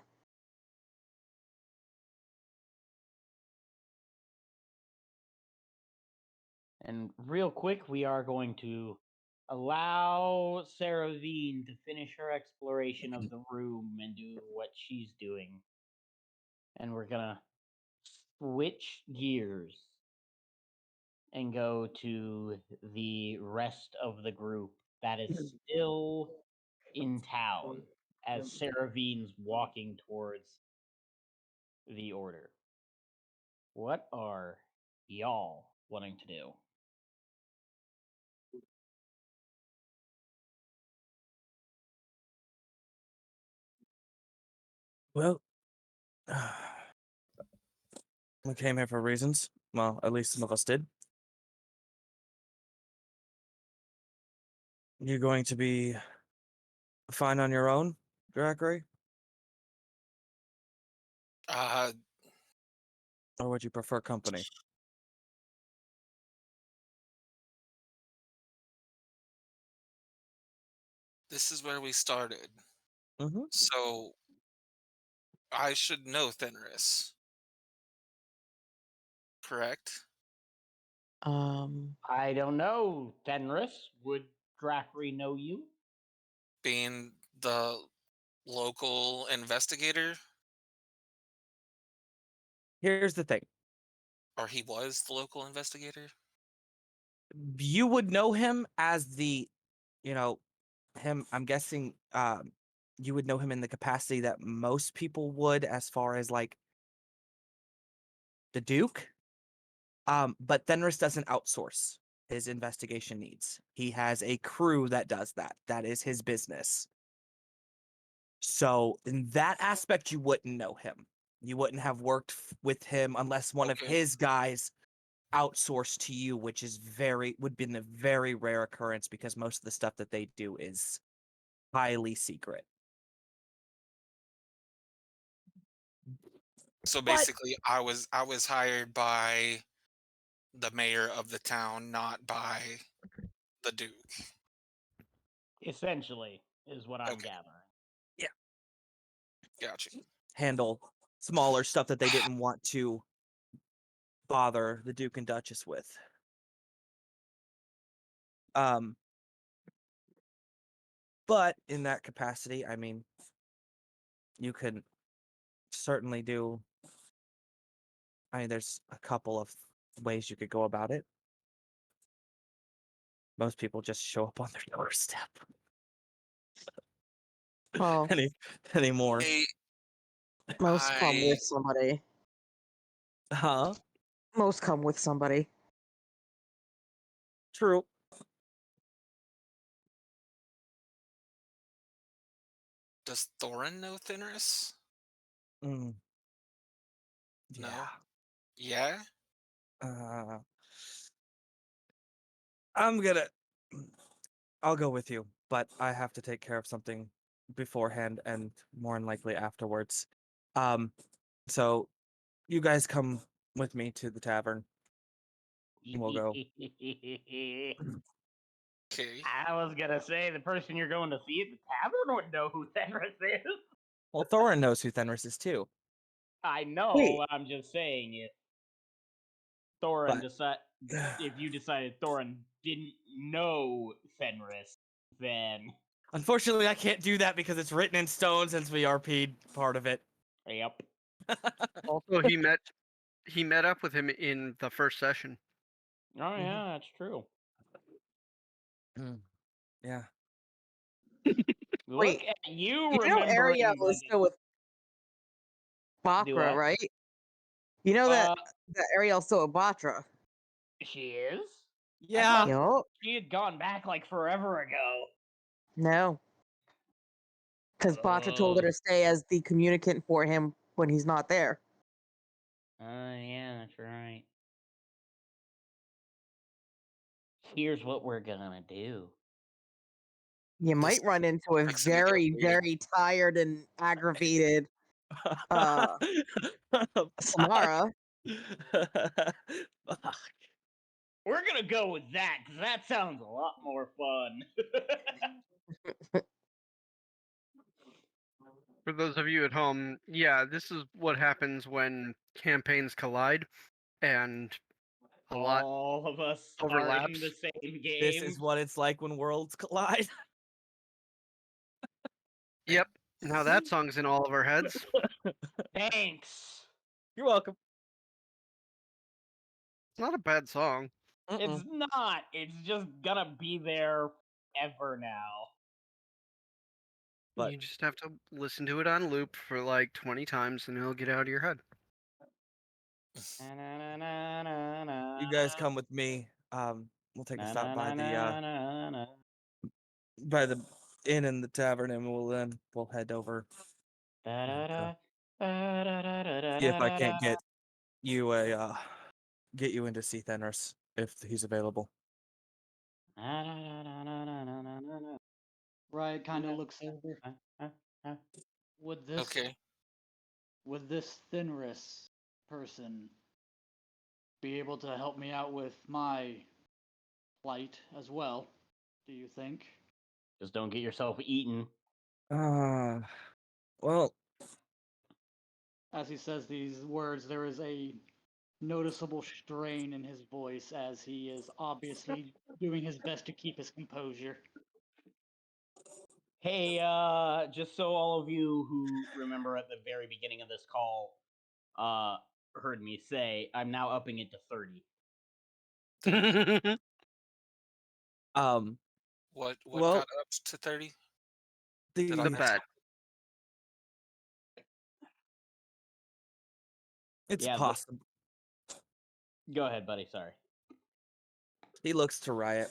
And real quick, we are going to allow Sarah Veen to finish her exploration of the room and do what she's doing. And we're gonna switch gears and go to the rest of the group that is still in town as Sarah Veen's walking towards the order. What are y'all wanting to do? Well, we came here for reasons. Well, at least some of us did. You're going to be fine on your own, Drackery? Uh, Or would you prefer company? this is where we started. Mm-hmm. So I should know Fenris, correct? I don't know, Fenris. Would Drackery know you? Being the local investigator, Here's the thing. or he was the local investigator. You would know him as him, I'm guessing, you would know him in the capacity that most people would as far as, like, the Duke. But Fenris doesn't outsource his investigation needs. He has a crew that does that. That is his business. So in that aspect, you wouldn't know him. You wouldn't have worked with him unless one of Okay. his guys outsourced to you, which is would be a very rare occurrence because most of the stuff that they do is highly secret. So But basically, I was hired by the mayor of the town, not by the Duke. Essentially, is what I'm Okay. gathering. Gotcha. handle smaller stuff that they didn't want to bother the Duke and Duchess with. But in that capacity, I mean, you could certainly do. I mean, there's a couple of ways you could go about it. Most people just show up on their doorstep Well, anymore. Hey, Most come I with somebody. Huh? Most come with somebody. True. does Thorin know Thinris? Mm, No. yeah. Yeah. Uh, I'm gonna. I'll go with you, but I have to take care of something beforehand and more than likely afterwards. Um, so you guys come with me to the tavern. We'll go. Okay. I was gonna say the person you're going to see at the tavern would know who Fenris is. Well, Thorin knows who Fenris is too. I know. Wait. I'm just saying if Thorin But- decide if you decided Thorin didn't know Fenris, then Unfortunately, I can't do that because it's written in stone since we RP'd part of it. yep. Also, he met up with him in the first session. Oh yeah, that's true. Mm, yeah. Look Wait, at you You know remembering. Ariel like is still with Do Bakra, what? right? You know Uh, that Ariel's still with Batra. she is. I Yeah. thought Yup. she had gone back like forever ago. No. Because Batra told her to stay as the communicant for him when he's not there. Yeah, that's right. Here's what we're gonna do. You This might run into a fixing to get very, weird. very tired and aggravated Samara. Fuck. We're gonna go with that because that sounds a lot more fun. For those of you at home, yeah, this is what happens when campaigns collide and a lot All of us are in overlaps. the same game. This is what it's like when worlds collide. Yep. Now that song's in all of our heads. Thanks. You're welcome. It's not a bad song. It's not. It's just gonna be there ever now. But- You just have to listen to it on loop for like 20 times and it'll get out of your head. You guys come with me. We'll take a stop by the inn and the tavern, and we'll head over. And, see if I can't get you into see Thenris if he's available. Riot kind of looks over. Would this Okay. would this Thinris person be able to help me out with my plight as well? Do you think? Just don't get yourself eaten. Well, As he says these words, there is a noticeable strain in his voice as he is obviously doing his best to keep his composure. Hey, just so all of you who remember at the very beginning of this call, heard me say, I'm now upping it to 30. What well, got up to 30? Did I The miss bet. it's Yeah, possible. Go ahead, buddy. Sorry. He looks to Riot.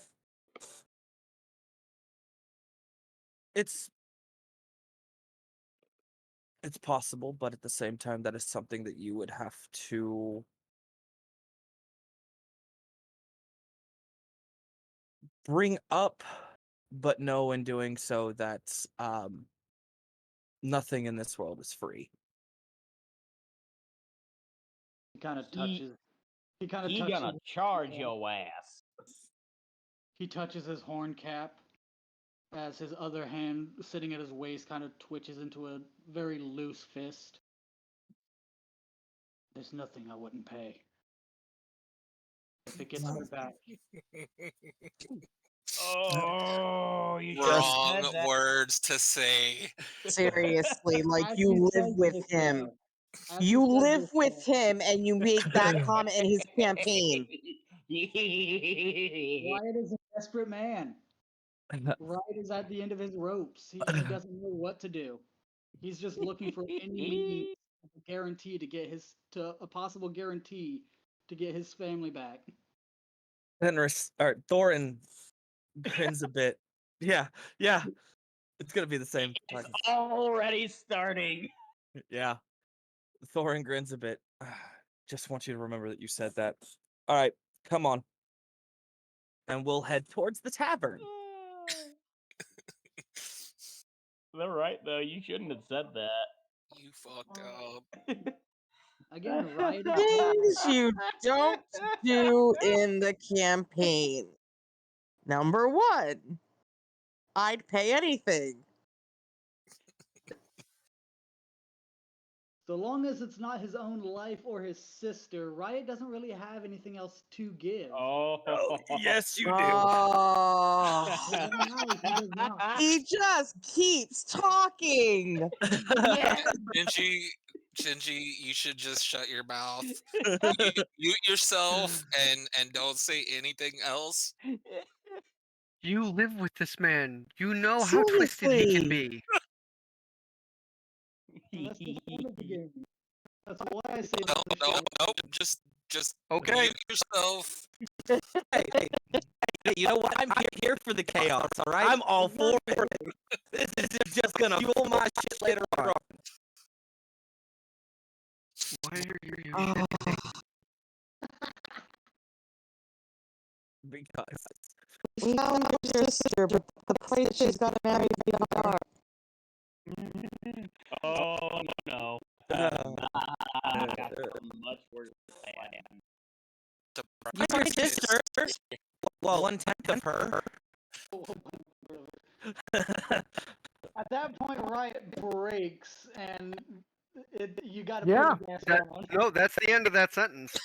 It's possible, but at the same time, that is something that you would have to bring up, but know in doing so that nothing in this world is free. He kind of He- touches. He kind of He touches. gonna charge your ass. He touches his horn cap as his other hand, sitting at his waist, kind of twitches into a very loose fist. There's nothing I wouldn't pay. If it gets me back. Oh, you wrong said that. words to say? Seriously, like As you he live says with this, him. as he You says live this, with him and you make that comment in his campaign. Wyatt is a desperate man. Wyatt is at the end of his ropes. He doesn't know what to do. He's just looking for any means guarantee to get a possible guarantee to get his family back. Thorin grins a bit. Yeah, it's gonna be the same. It's already starting. Yeah, Thorin grins a bit. Just want you to remember that you said that. All right, come on, and we'll head towards the tavern. They're right though. You shouldn't have said that. You fucked up. Again, Riot is Things you don't do in the campaign. Number 1, I'd pay anything. So long as it's not his own life or his sister, Riot doesn't really have anything else to give. Oh, Yes, you do. Oh, He does not. he just keeps talking. Shinji, you should just shut your mouth. Mute yourself and don't say anything else. You live with this man. You know how twisted he can Seriously. be. That's the point of the game. That's why I say No. Just Okay. mute yourself. Hey, you know what? I'm here for the chaos. All right, I'm all for it. This is just gonna fuel my shit later on. Why are you Oh, Because we found your sister, but the place she's got married are. oh no. I got something much worse than That's your sister. Well, 1/10 of her. At that point, Riot breaks, and you got to Yeah, put the gas that- down. No, that's the end of that sentence.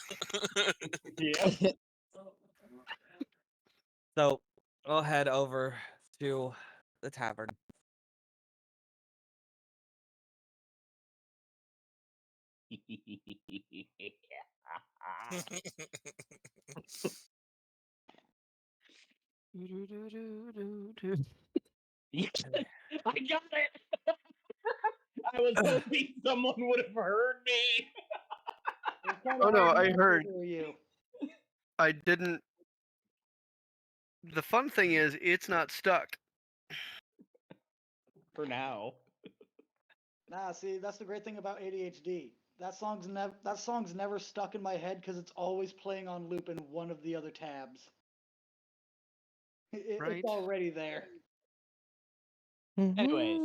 Yeah. So I'll head over to the tavern. I got it. I was hoping someone would have heard me. Oh no, I heard. You. I didn't. The fun thing is, it's not stuck. For now. Nah, see, that's the great thing about ADHD. That song's never stuck in my head because it's always playing on loop in one of the other tabs. Right. It's already there. Anyways,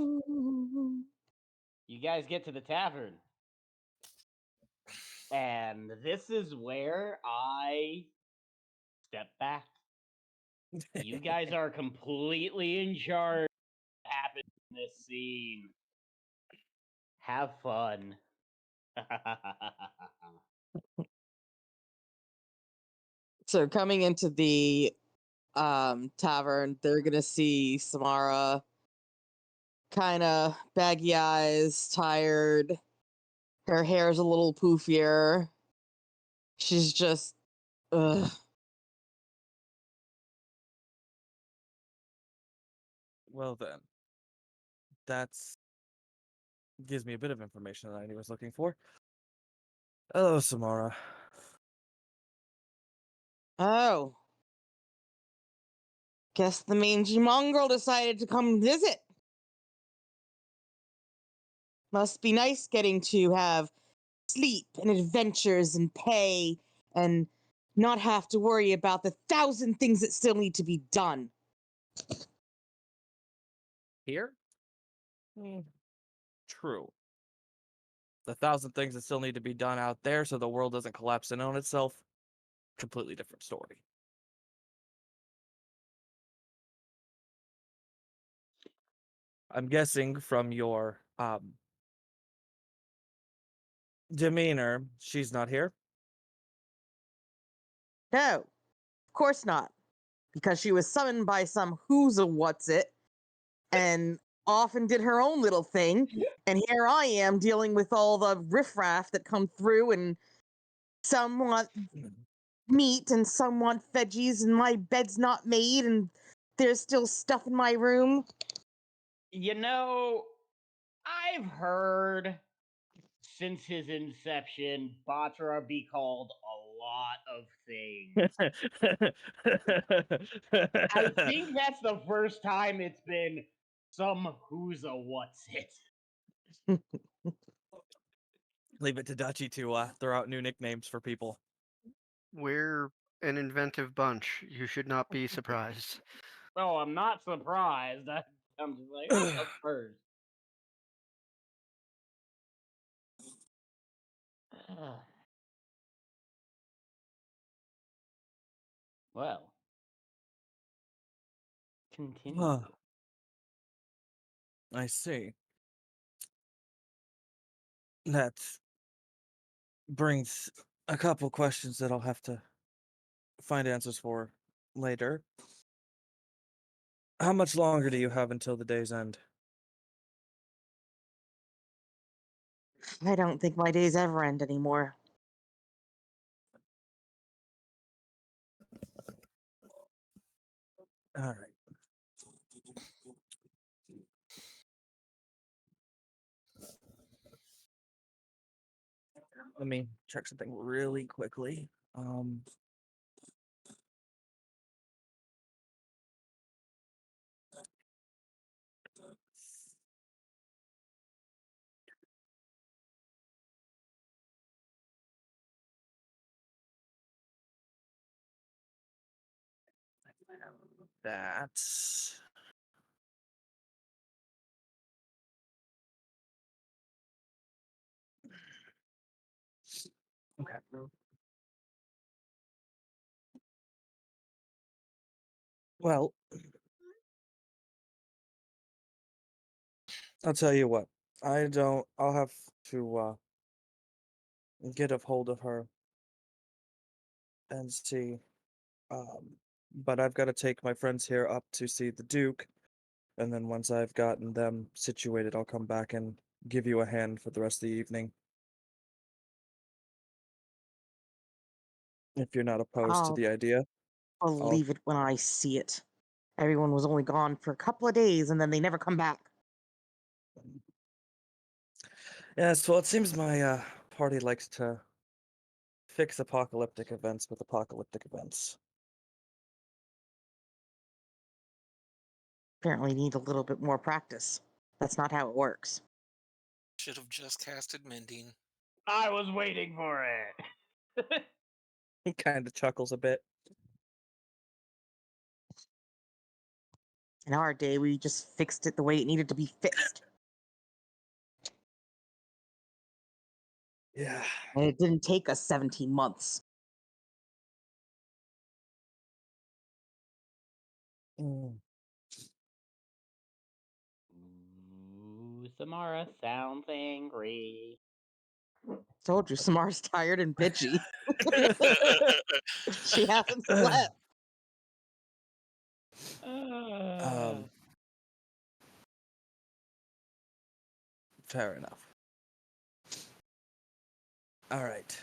you guys get to the tavern. And this is where I step back. You guys are completely in charge of what happens in this scene. Have fun. So coming into the tavern, they're gonna see Samara, kind of baggy eyes, tired. Her hair's a little poofier. She's just, ugh. Well then, that's gives me a bit of information that I was looking for. Hello, Samara. Oh. Guess the mangy mongrel decided to come visit. Must be nice getting to have sleep and adventures and pay and not have to worry about the 1,000 things that still need to be done. Here? True. The 1,000 things that still need to be done out there so the world doesn't collapse in on itself. Completely different story. I'm guessing from your demeanor, she's not here. No, of course not. Because she was summoned by some who's a what's it and often did her own little thing. And here I am dealing with all the riffraff that come through, and some want meat and some want veggies, and my bed's not made, and there's still stuff in my room. You know, I've heard since his inception, Batra be called a lot of things. I think that's the first time it's been some who's a what's it. Leave it to Dutchy to throw out new nicknames for people. We're an inventive bunch. You should not be surprised. Oh, I'm not surprised. I'm just like, of course. Well, continue. I see. That brings a couple questions that I'll have to find answers for later. How much longer do you have until the day's end? I don't think my days ever end anymore. All right. Let me check something really quickly. That's okay. Well, I'll tell you what. I'll have to get a hold of her and see. But I've got to take my friends here up to see the Duke, and then once I've gotten them situated, I'll come back and give you a hand for the rest of the evening. If you're not opposed to I'll the idea. believe it when I see it. Everyone was only gone for a couple of days and then they never come back. Yes, well, it seems my party likes to fix apocalyptic events with apocalyptic events. Apparently need a little bit more practice. That's not how it works. Should have just casted mending. I was waiting for it. He kind of chuckles a bit. In our day, we just fixed it the way it needed to be fixed. Yeah. And it didn't take us 17 months. Mm. Ooh, Samara sounds angry. Told you, Samar's tired and bitchy. She hasn't slept. Um, fair enough. All right.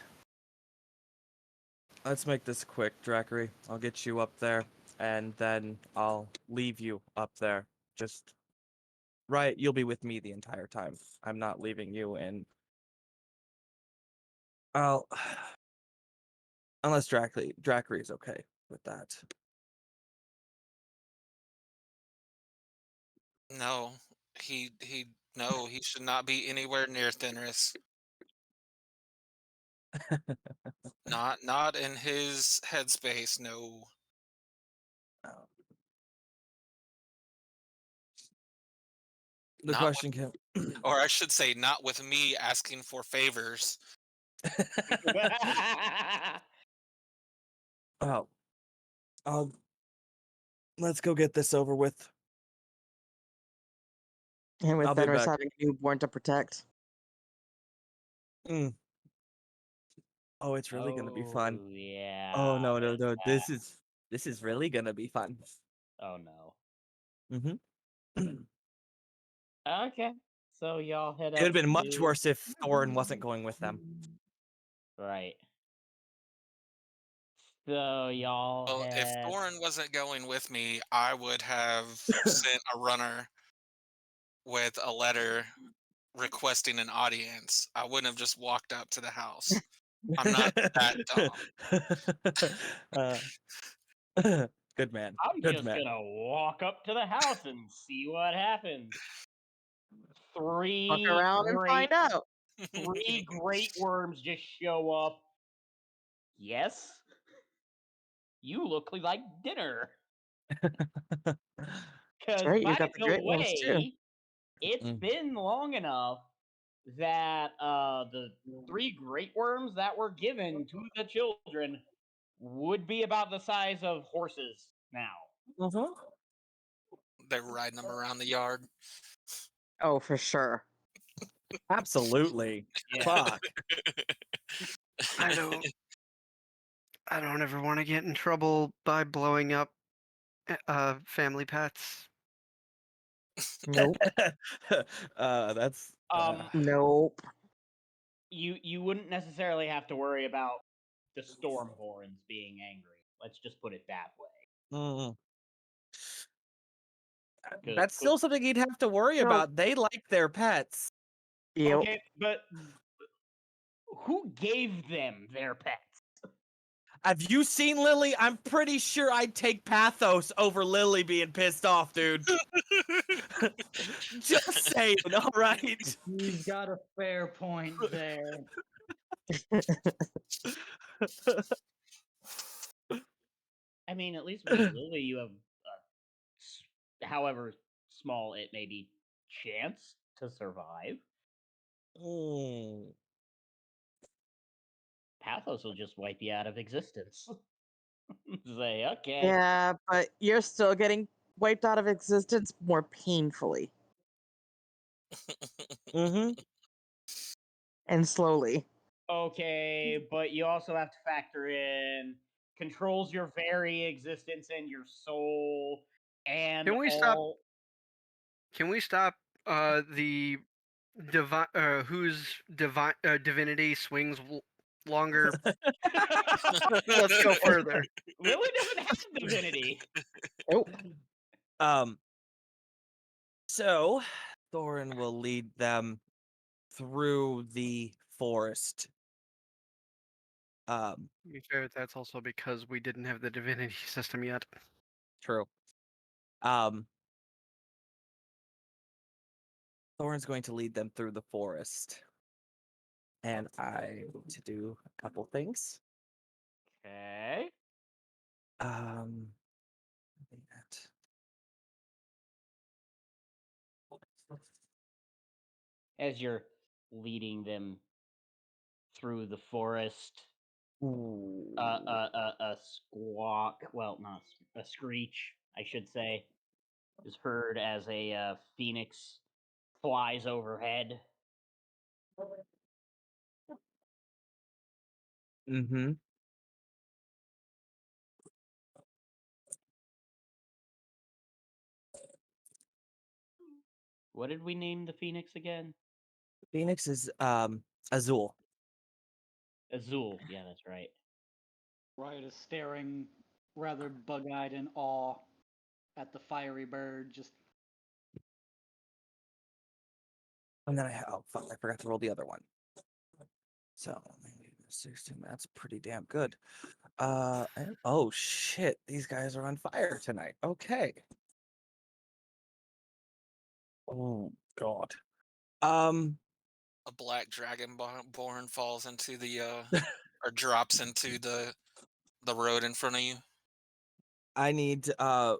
Let's make this quick, Drakery. I'll get you up there, and then I'll leave you up there. Just right, you'll be with me the entire time. I'm not leaving you in. I'll unless Drakery is okay with that. No, he should not be anywhere near Thenris. Not in his headspace. No. Um, the Not question can. Or I should say, not with me asking for favors. Oh, I'll let's go get this over with. And with I'll be Fenris back. having a newborn to protect. Mm. Oh, it's really gonna be fun. Oh, yeah. Oh no. there's This that. is really gonna be fun. Oh no. Mm-hmm. Okay. So y'all head It up would have been much to worse if Thorin wasn't going with them. right. So y'all Well, if head. Thorin wasn't going with me, I would have sent a runner with a letter requesting an audience. I wouldn't have just walked up to the house. I'm not that dumb. Good man. I'm Good just man. gonna walk up to the house and see what happens. Walk Three around and great, find out. three great worms just show up. Yes, you look like dinner. That's Because right, you by got the the great ones too. way, it's Mm. been long enough that the three great worms that were given to the children would be about the size of horses now. Uh-huh. They're riding them around the yard. Oh, for sure. Absolutely. Yeah. Fuck. I don't ever want to get in trouble by blowing up family pets. Nope. That's Nope. You wouldn't necessarily have to worry about the Stormhorns being angry. Let's just put it that way. mm. 'Cause- That's still something you'd have to worry No. about. They like their pets. Yep. Okay, but who gave them their pets? Have you seen Lily? I'm pretty sure I'd take Pathos over Lily being pissed off, dude. Just saying, all right. He's got a fair point there. I mean, at least with Lily, you have, however small it may be, chance to survive. Mm. Pathos will just wipe you out of existence. Say, okay. Yeah, but you're still getting wiped out of existence more painfully Mm-hmm. and slowly. Okay, but you also have to factor in controls your very existence and your soul and Can we stop? all. Can we stop the whose divinity swings longer? Let's go further. Lily doesn't have divinity. Oh, So Thorin will lead them through the forest. To be fair, that's also because we didn't have the divinity system yet. True. Thorin's going to lead them through the forest. And I need to do a couple things. Okay. that. As you're leading them through the forest, Ooh. a squawk, well, not a screech, I should say, is heard as a phoenix flies overhead. Mm-hmm. What did we name the phoenix again? Phoenix is Azul. Azul. Yeah, that's right. Riot is staring rather bug-eyed in awe at the fiery bird. Just And then oh fuck, I forgot to roll the other one. So maybe 16. That's pretty damn good. And oh shit, these guys are on fire tonight. Okay. Oh god. A black dragon born falls into the or drops into the road in front of you. I need Tyler,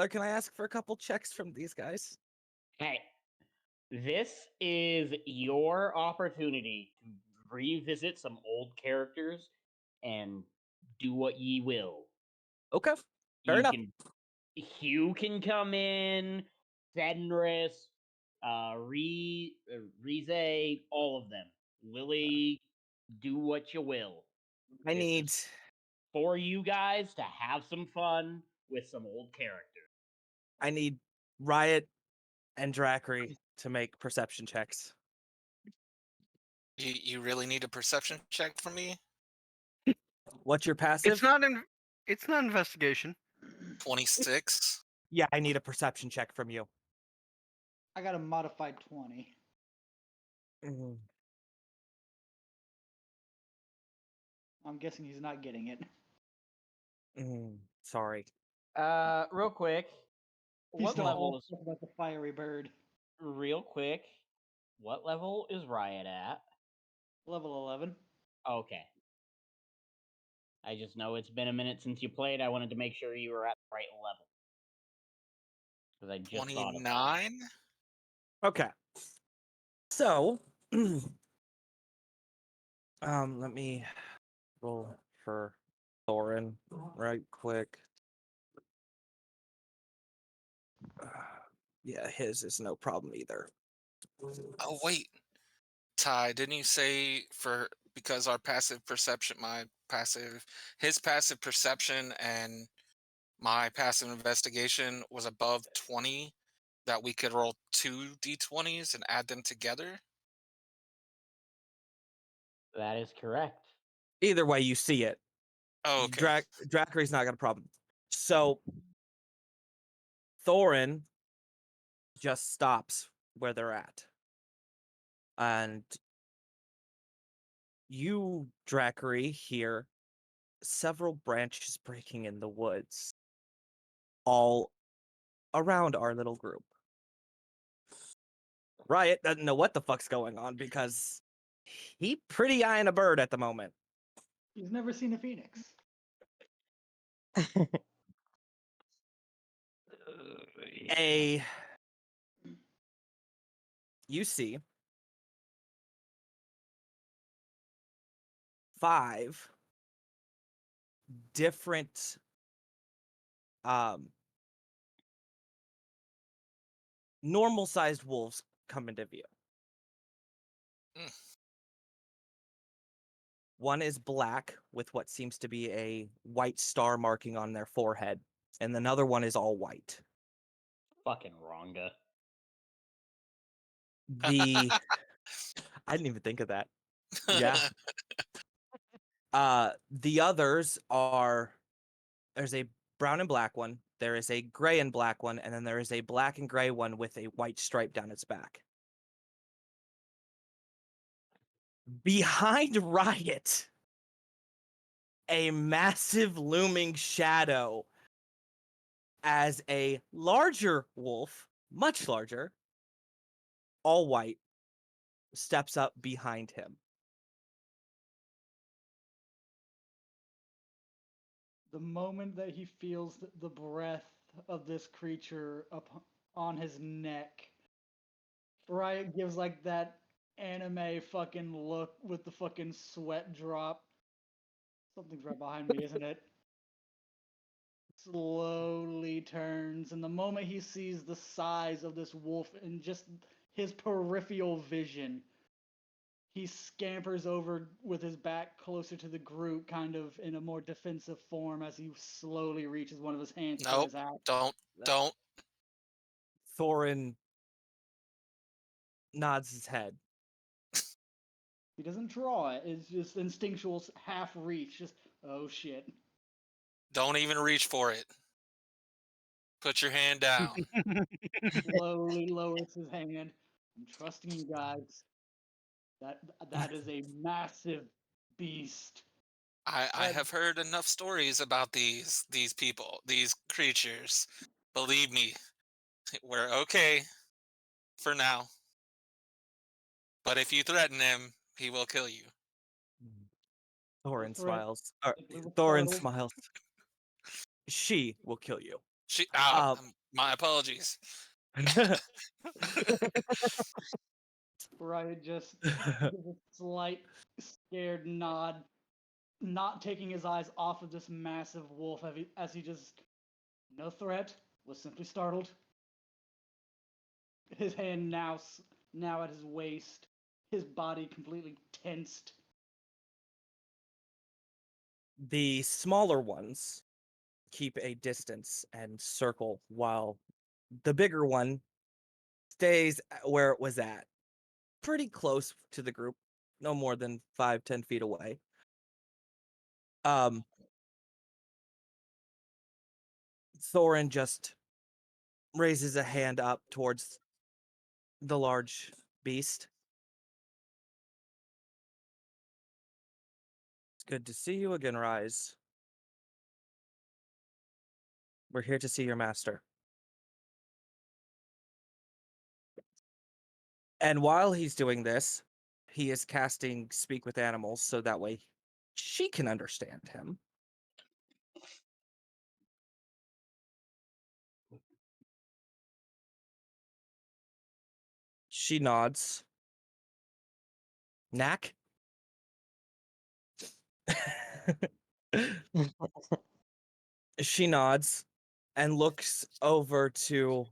can I ask for a couple checks from these guys? Hey, this is your opportunity to revisit some old characters and do what ye will. Okay. Fair enough. Hugh can come in, Fenris, Rize, all of them. Lily, do what you will. I This need is for you guys to have some fun with some old characters. Riot and Drackery to make perception checks. You really need a perception check from me? What's your passive? It's not investigation. 26. Yeah, I need a perception check from you. I got a modified 20. Mm, I'm guessing he's not getting it. sorry. Real quick. He's What still level all is stuff about the fiery bird. real quick? What level is Riot at? Level 11. Okay. I just know it's been a minute since you played. I wanted to make sure you were at the right level. Because I just thought of that. 29? Okay. So, let me roll for Thorin right quick. Yeah, his is no problem either. Oh, wait. Ty, didn't you say because our passive perception, his passive perception and my passive investigation was above 20, that we could roll 2 d20s and add them together? That is correct. Either way, you see it. Oh, okay. Dracary's not got a problem. So, Thorin just stops where they're at. And you, Dracary, hear several branches breaking in the woods, all around our little group. Riot doesn't know what the fuck's going on because he pretty eyeing a bird at the moment. He's never seen a phoenix. You see 5 different normal sized wolves come into view. Mm. One is black with what seems to be a white star marking on their forehead, and another one is all white. Fucking Ronga. I didn't even think of that. Yeah. The others are, there's a brown and black one, there is a gray and black one, and then there is a black and gray one with a white stripe down its back. Behind Riot, a massive looming shadow as a larger wolf, much larger, all white, steps up behind him. The moment that he feels the breath of this creature up on his neck, Riot gives like that anime fucking look with the fucking sweat drop. Something's right behind me, isn't it? Slowly turns, and the moment he sees the size of this wolf and just his peripheral vision, he scampers over with his back closer to the group, kind of in a more defensive form as he slowly reaches one of his hands for Nope. his axe. Don't. Thorin nods his head. He doesn't draw it, it's just instinctual half reach, just, oh shit. Don't even reach for it. Put your hand down. Slowly lowers his hand. I'm trusting you guys. That is a massive beast. I have heard enough stories about these people, these creatures. Believe me, we're okay for now. But if you threaten him, he will kill you. Thorin threat smiles. simply was Thorin startled. smiles. She will kill you. My apologies. Riot just gives a slight scared nod, not taking his eyes off of this massive wolf as he just, no threat, was simply startled. His hand now at his waist, his body completely tensed. The smaller ones keep a distance and circle while the bigger one stays where it was at, pretty close to the group, no more than 5-10 feet away. Thorin just raises a hand up towards the large beast. It's good to see you again, Rise. We're here to see your master. And while he's doing this, he is casting Speak with Animals so that way she can understand him. She nods. Knack? She nods and looks over to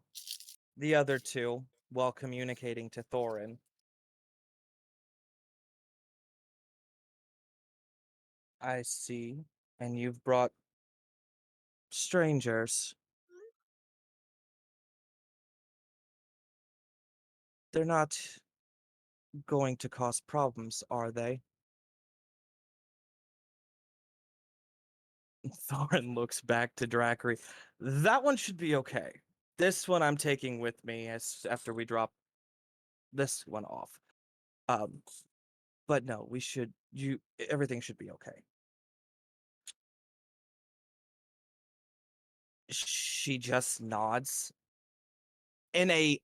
the other two while communicating to Thorin. I see. And you've brought strangers. They're not going to cause problems, are they? Thorin looks back to Drackery. That one should be okay. This one I'm taking with me after we drop this one off. But no, everything should be okay. She just nods in a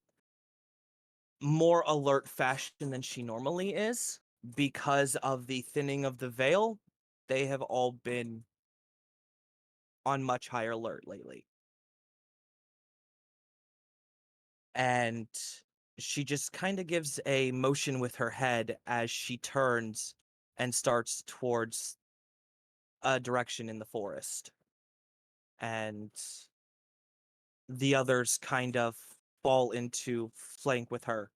more alert fashion than she normally is because of the thinning of the veil. They have all been on much higher alert lately. And she just kind of gives a motion with her head as she turns and starts towards a direction in the forest. And the others kind of fall into flank with her.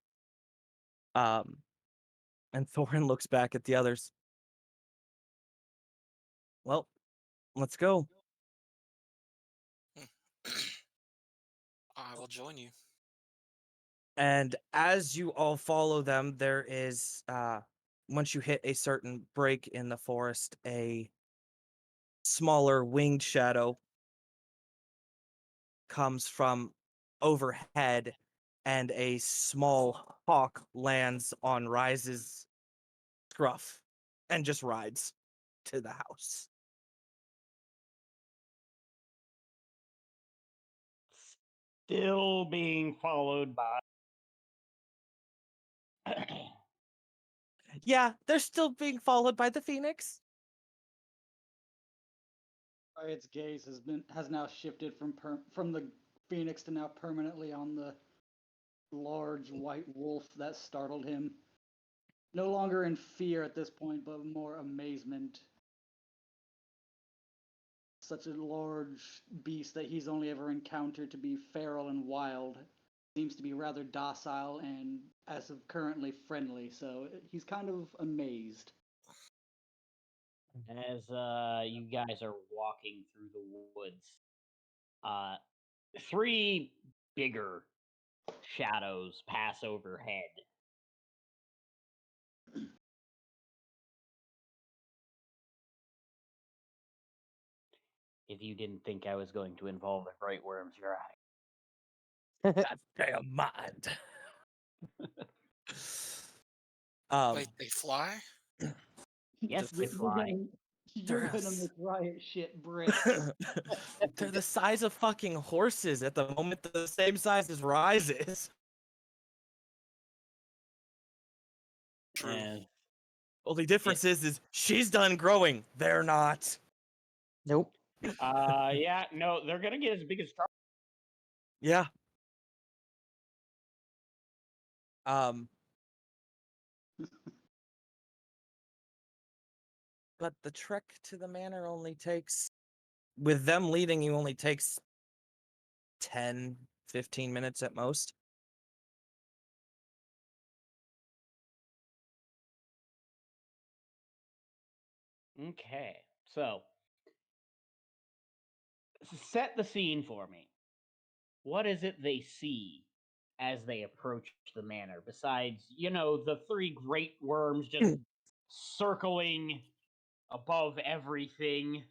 And Thorin looks back at the others. Well, let's go. I will join you. And as you all follow them, there is, once you hit a certain break in the forest, a smaller winged shadow comes from overhead, and a small hawk lands on Rise's scruff and just rides to the house. Still being followed by. Yeah, they're still being followed by the Phoenix. Riot's gaze has now shifted from the Phoenix to now permanently on the large white wolf that startled him. No longer in fear at this point, but more amazement. Such a large beast that he's only ever encountered to be feral and wild seems to be rather docile and, as of currently, friendly. So he's kind of amazed. As you guys are walking through the woods, three bigger shadows pass overhead. If you didn't think I was going to involve the great worms, you're right. Goddamn mind. Wait, they fly? Yes, they You're fly. gonna make Riot shit brick. They're the size of fucking horses at the moment. They're the same size as Rises. True. And Only difference is she's done growing. They're not. Nope. yeah, no, they're gonna get as big as Trump. Yeah. But the trek to the manor only takes, with them leading you, only takes 10, 15 minutes at most. Okay, so set the scene for me. What is it they see as they approach the manor? Besides, the three great worms just circling above everything.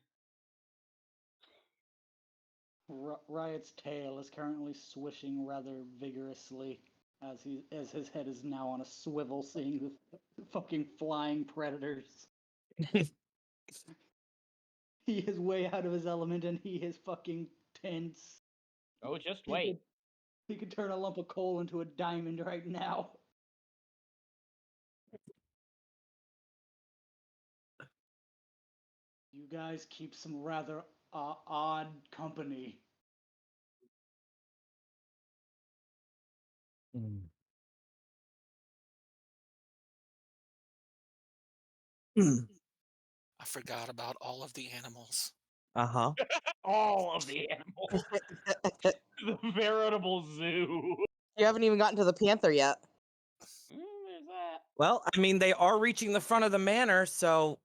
Riot's tail is currently swishing rather vigorously as his head is now on a swivel, seeing the fucking flying predators. He is way out of his element, and he is fucking tense. Oh, just He wait. could, he could turn a lump of coal into a diamond right now. You guys keep some rather odd company. I forgot about all of the animals. Uh-huh. All of the animals. The veritable zoo. You haven't even gotten to the panther yet. There's that. Well, I mean, they are reaching the front of the manor, so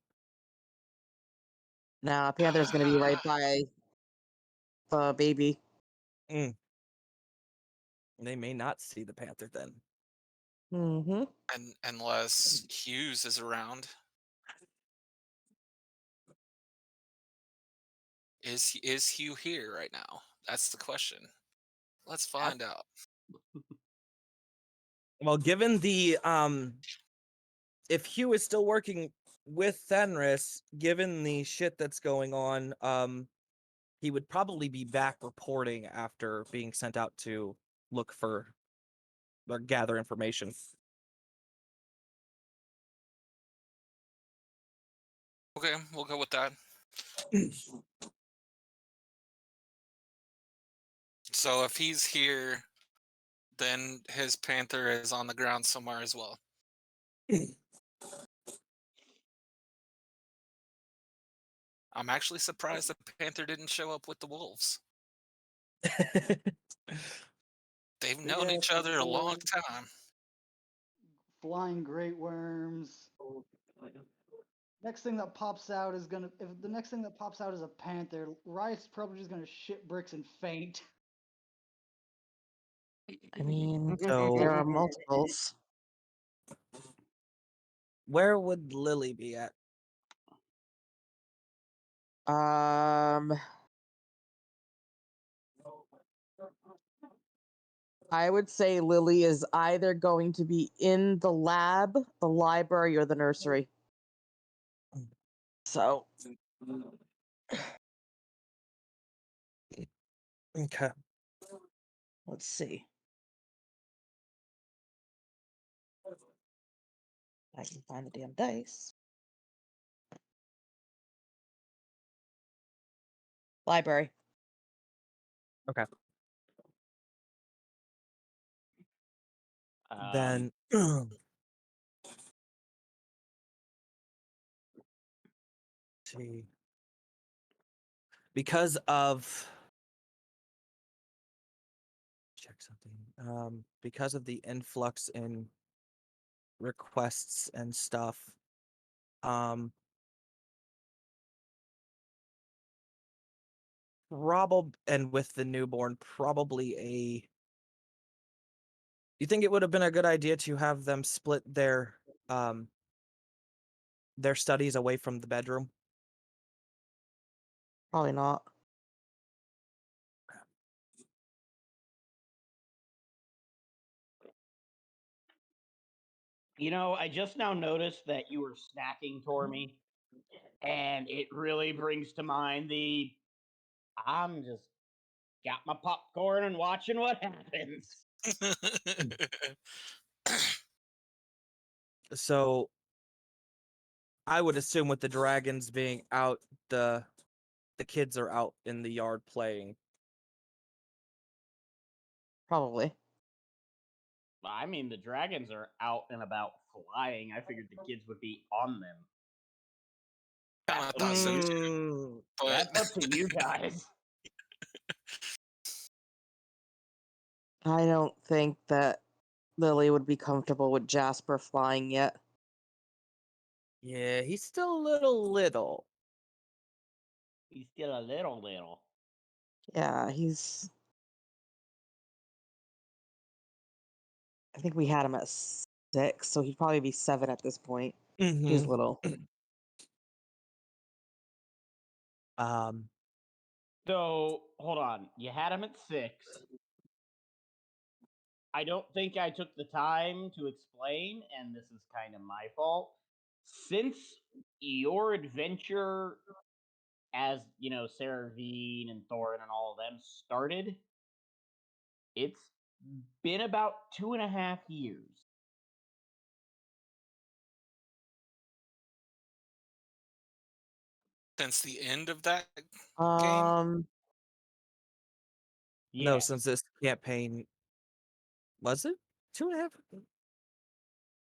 Nah, panther's gonna be right by the baby. they may not see the panther then. Mm-hmm. And unless Hughes is around. Is Hugh here right now? That's the question. Let's find out. Well, given the if Hugh is still working with Fenris, given the shit that's going on, he would probably be back reporting after being sent out to look for or gather information. Okay, we'll go with that. So if he's here, then his panther is on the ground somewhere as well. I'm actually surprised the panther didn't show up with the wolves. They've known each other a long time. Flying great worms. Next thing that pops out is gonna. If the next thing that pops out is a panther, Riot's probably just gonna shit bricks and faint. I mean, So- there are multiples. Where would Lily be at? I would say Lily is either going to be in the lab, the library, or the nursery. So, Okay. let's see. I can find the damn dice. Library. Okay. Um, Then see. Because of check something. Because of the influx in requests and stuff. And with the newborn, probably a. You think it would have been a good idea to have them split their studies away from the bedroom? Probably not. You know, I just now noticed that you were snacking, Tormy, and it really brings to mind the I'm just got my popcorn and watching what happens. So I would assume with the dragons being out, the kids are out in the yard playing. Probably. I mean, the dragons are out and about flying. I figured the kids would be on them. I thought so too. Mm, But That's up to you guys. I don't think that Lily would be comfortable with Jasper flying yet. yeah, he's still a little. He's still a little. Yeah, he's. I think we had him at 6, so he'd probably be 7 at this point. He's Mhm. little. So hold on, you had him at 6. I don't think I took the time to explain, and this is kind of my fault. Since your adventure as, Sarah Veen and Thorin and all of them started, it's been about 2.5 years. Since the end of that game? Yeah. No, since this campaign was it 2.5?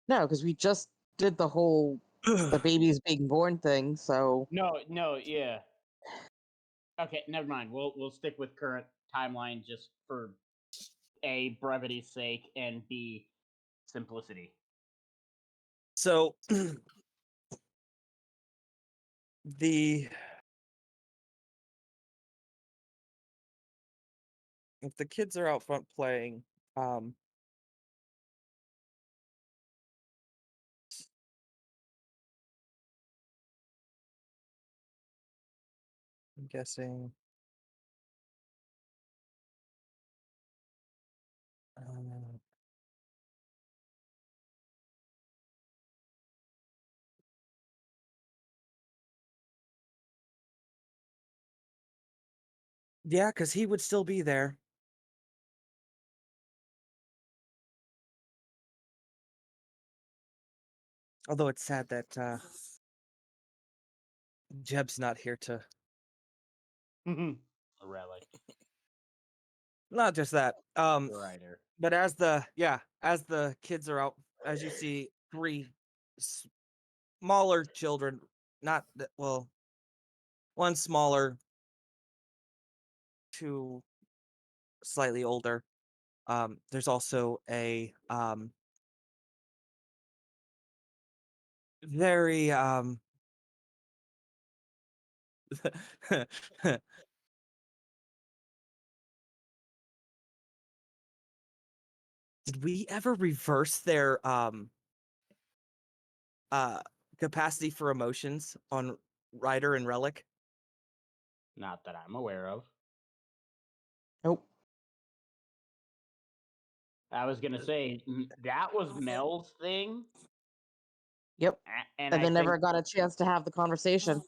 No, because we just did the whole the baby's being born thing. So No, yeah. Okay, never mind. We'll stick with current timeline just for A, brevity's sake, and B, simplicity. So the if the kids are out front playing, I'm guessing. Uh, yeah, because he would still be there. Although it's sad that Jeb's not here to. Relic. Not just that. Writer. But as the kids are out, as you see, 3 smaller children, well, one smaller, 2 slightly older. There's also a very Did we ever reverse their capacity for emotions on Ryder and Relic? Not that I'm aware of. nope. I was gonna say that was Mel's thing. Yep. And And I they never think, got a chance to have the conversation.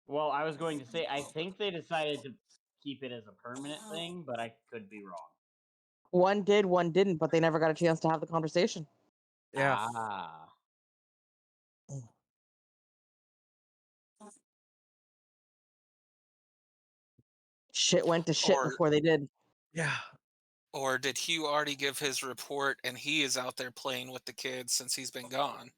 well, I was going to say I think they decided to keep it as a permanent thing, but I could be wrong. One did, one didn't, but they never got a chance to have the conversation. Yeah. Ah. Shit went to shit Or before they did. Yeah. or did Hugh already give his report and he is out there playing with the kids since he's been gone?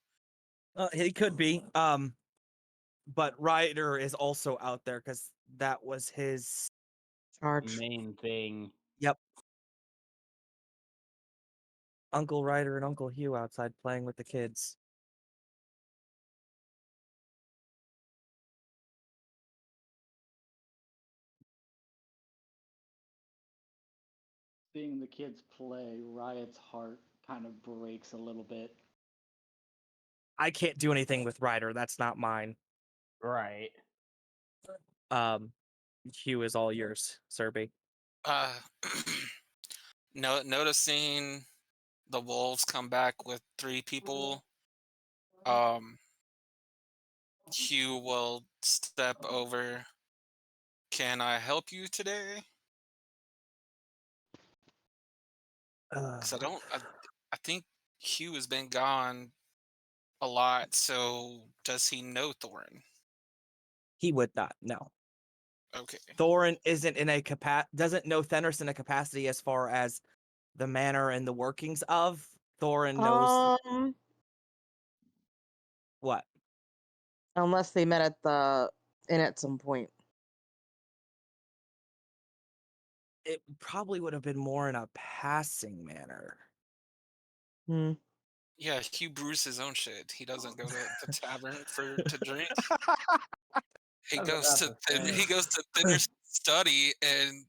He could be. But Ryder is also out there because that was his. Charge. Main thing. Yep. Uncle Ryder and Uncle Hugh outside playing with the kids. Seeing the kids play, Riot's heart kind of breaks a little bit. I can't do anything with Ryder. That's not mine. Right. Hugh is all yours, Serby. Noticing the wolves come back with 3 people, Hugh will step over. Can I help you today? Because I think Hugh has been gone a lot. So does he know Thorin? He would not. No. Okay. Thorin isn't in a doesn't know Fenris in a capacity as far as the manner and the workings of. Thorin knows what? Unless they met at the inn at some point. It probably would have been more in a passing manner. Yeah, Hugh brews his own shit. He doesn't go to the tavern to drink. He goes to Thinner's study and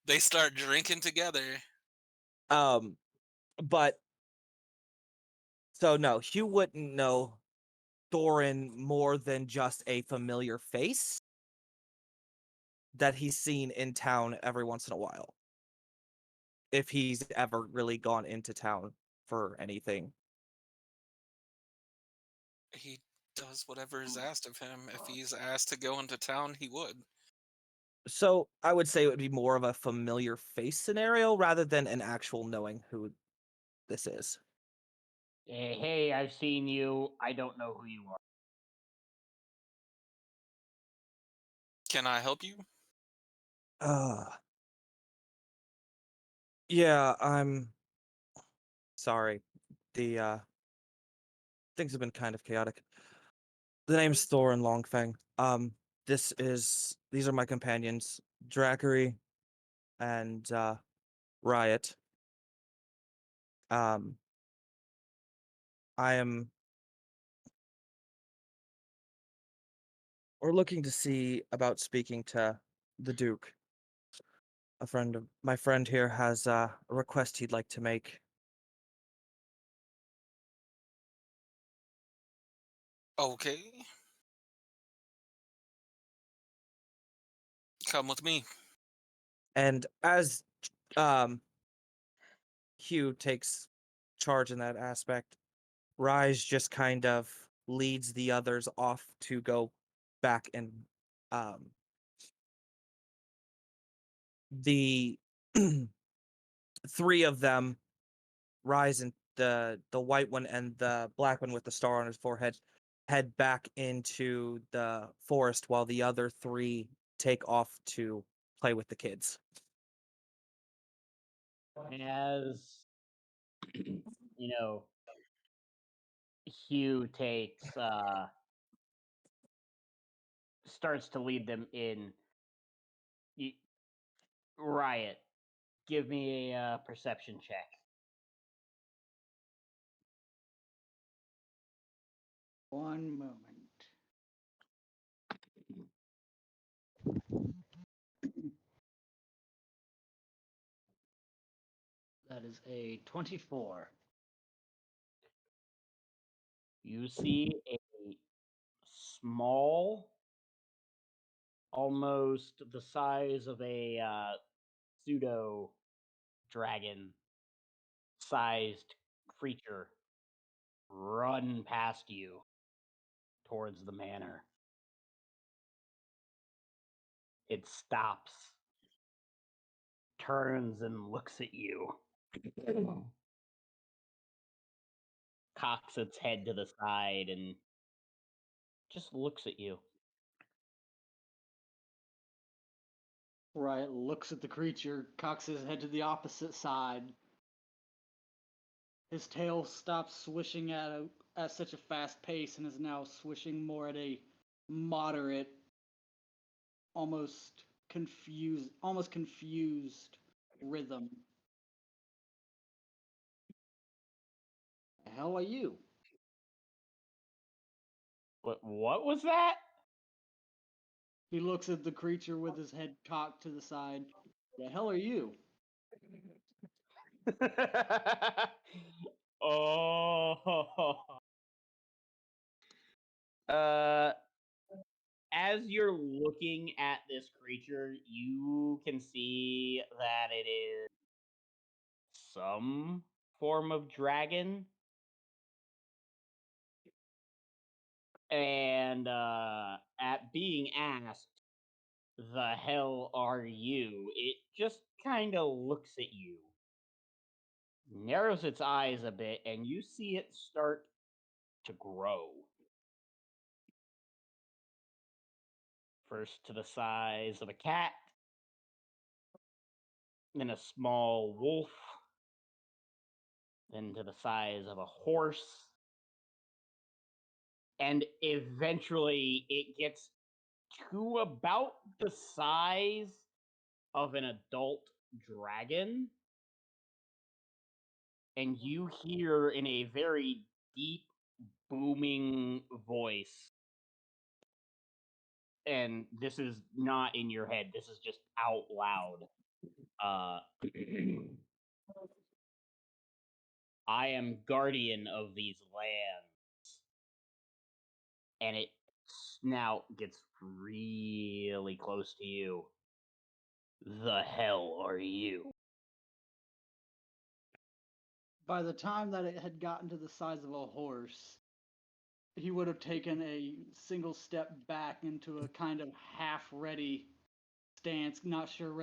they start drinking together. But so no, Hugh wouldn't know Thorin more than just a familiar face that he's seen in town every once in a while. if he's ever really gone into town for anything. He does whatever is asked of him. If he's asked to go into town, he would. So I would say it would be more of a familiar face scenario rather than an actual knowing who this is. Hey, I've seen you. I don't know who you are. Can I help you? Yeah, I'm sorry. The things have been kind of chaotic. The name's Thorin Longfang. These are my companions, Drakery and Riot. I am We're looking to see about speaking to the Duke. My friend here has a request he'd like to make. Okay. Come with me. And as um Hugh takes charge in that aspect, Rise just kind of leads the others off to go back and um the three of them, Rise and the white one and the black one with the star on his forehead, head back into the forest while the other three take off to play with the kids. As you know, Hugh starts to lead them in. Riot, give me a perception check. One moment. That is a 24. You see a small, almost the size of a pseudo dragon sized creature run past you towards the manor. It stops, turns, and looks at you. Cocks its head to the side and just looks at you. Riot looks at the creature, cocks his head to the opposite side. His tail stops swishing at such a fast pace and is now swishing more at a moderate, almost confused rhythm. The hell are you? What was that? He looks at the creature with his head cocked to the side. The hell are you? Oh. Uh, as you're looking at this creature, you can see that it is some form of dragon. And at being asked, the hell are you? It just kind of looks at you, narrows its eyes a bit, and you see it start to grow. First to the size of a cat, then a small wolf, then to the size of a horse, and eventually it gets to about the size of an adult dragon. And you hear in a very deep, booming voice, and this is not in your head, this is just out loud. Uh, I am guardian of these lands. And it now gets really close to you. The hell are you? by the time that it had gotten to the size of a horse, he would have taken a single step back into a kind of half-ready stance, not sure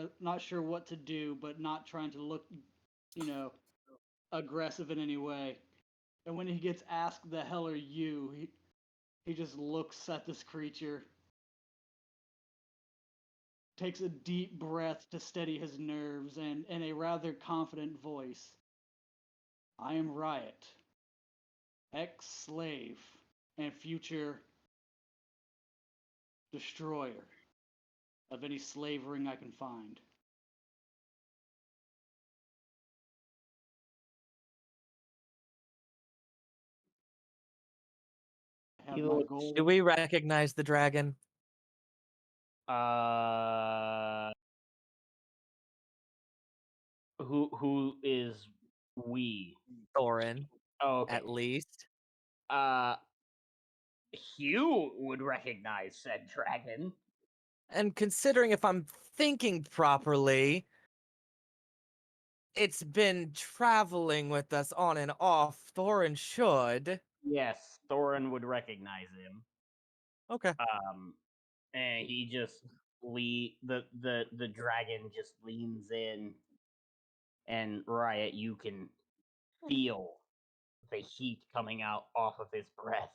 what to do, but not trying to look, aggressive in any way. And when he gets asked, "The hell are you?" he just looks at this creature, takes a deep breath to steady his nerves, and in a rather confident voice, "I am Riot, ex-slave, and future destroyer of any slave ring I can find." I have my goal. Do we recognize the dragon? Who is we? Thorin, Oh, okay. at least. Hugh would recognize said dragon. And considering if I'm thinking properly, it's been traveling with us on and off. Thorin should. Yes, Thorin would recognize him. Okay. And he just the dragon just leans in, and Riot, you can feel the heat coming out off of his breath.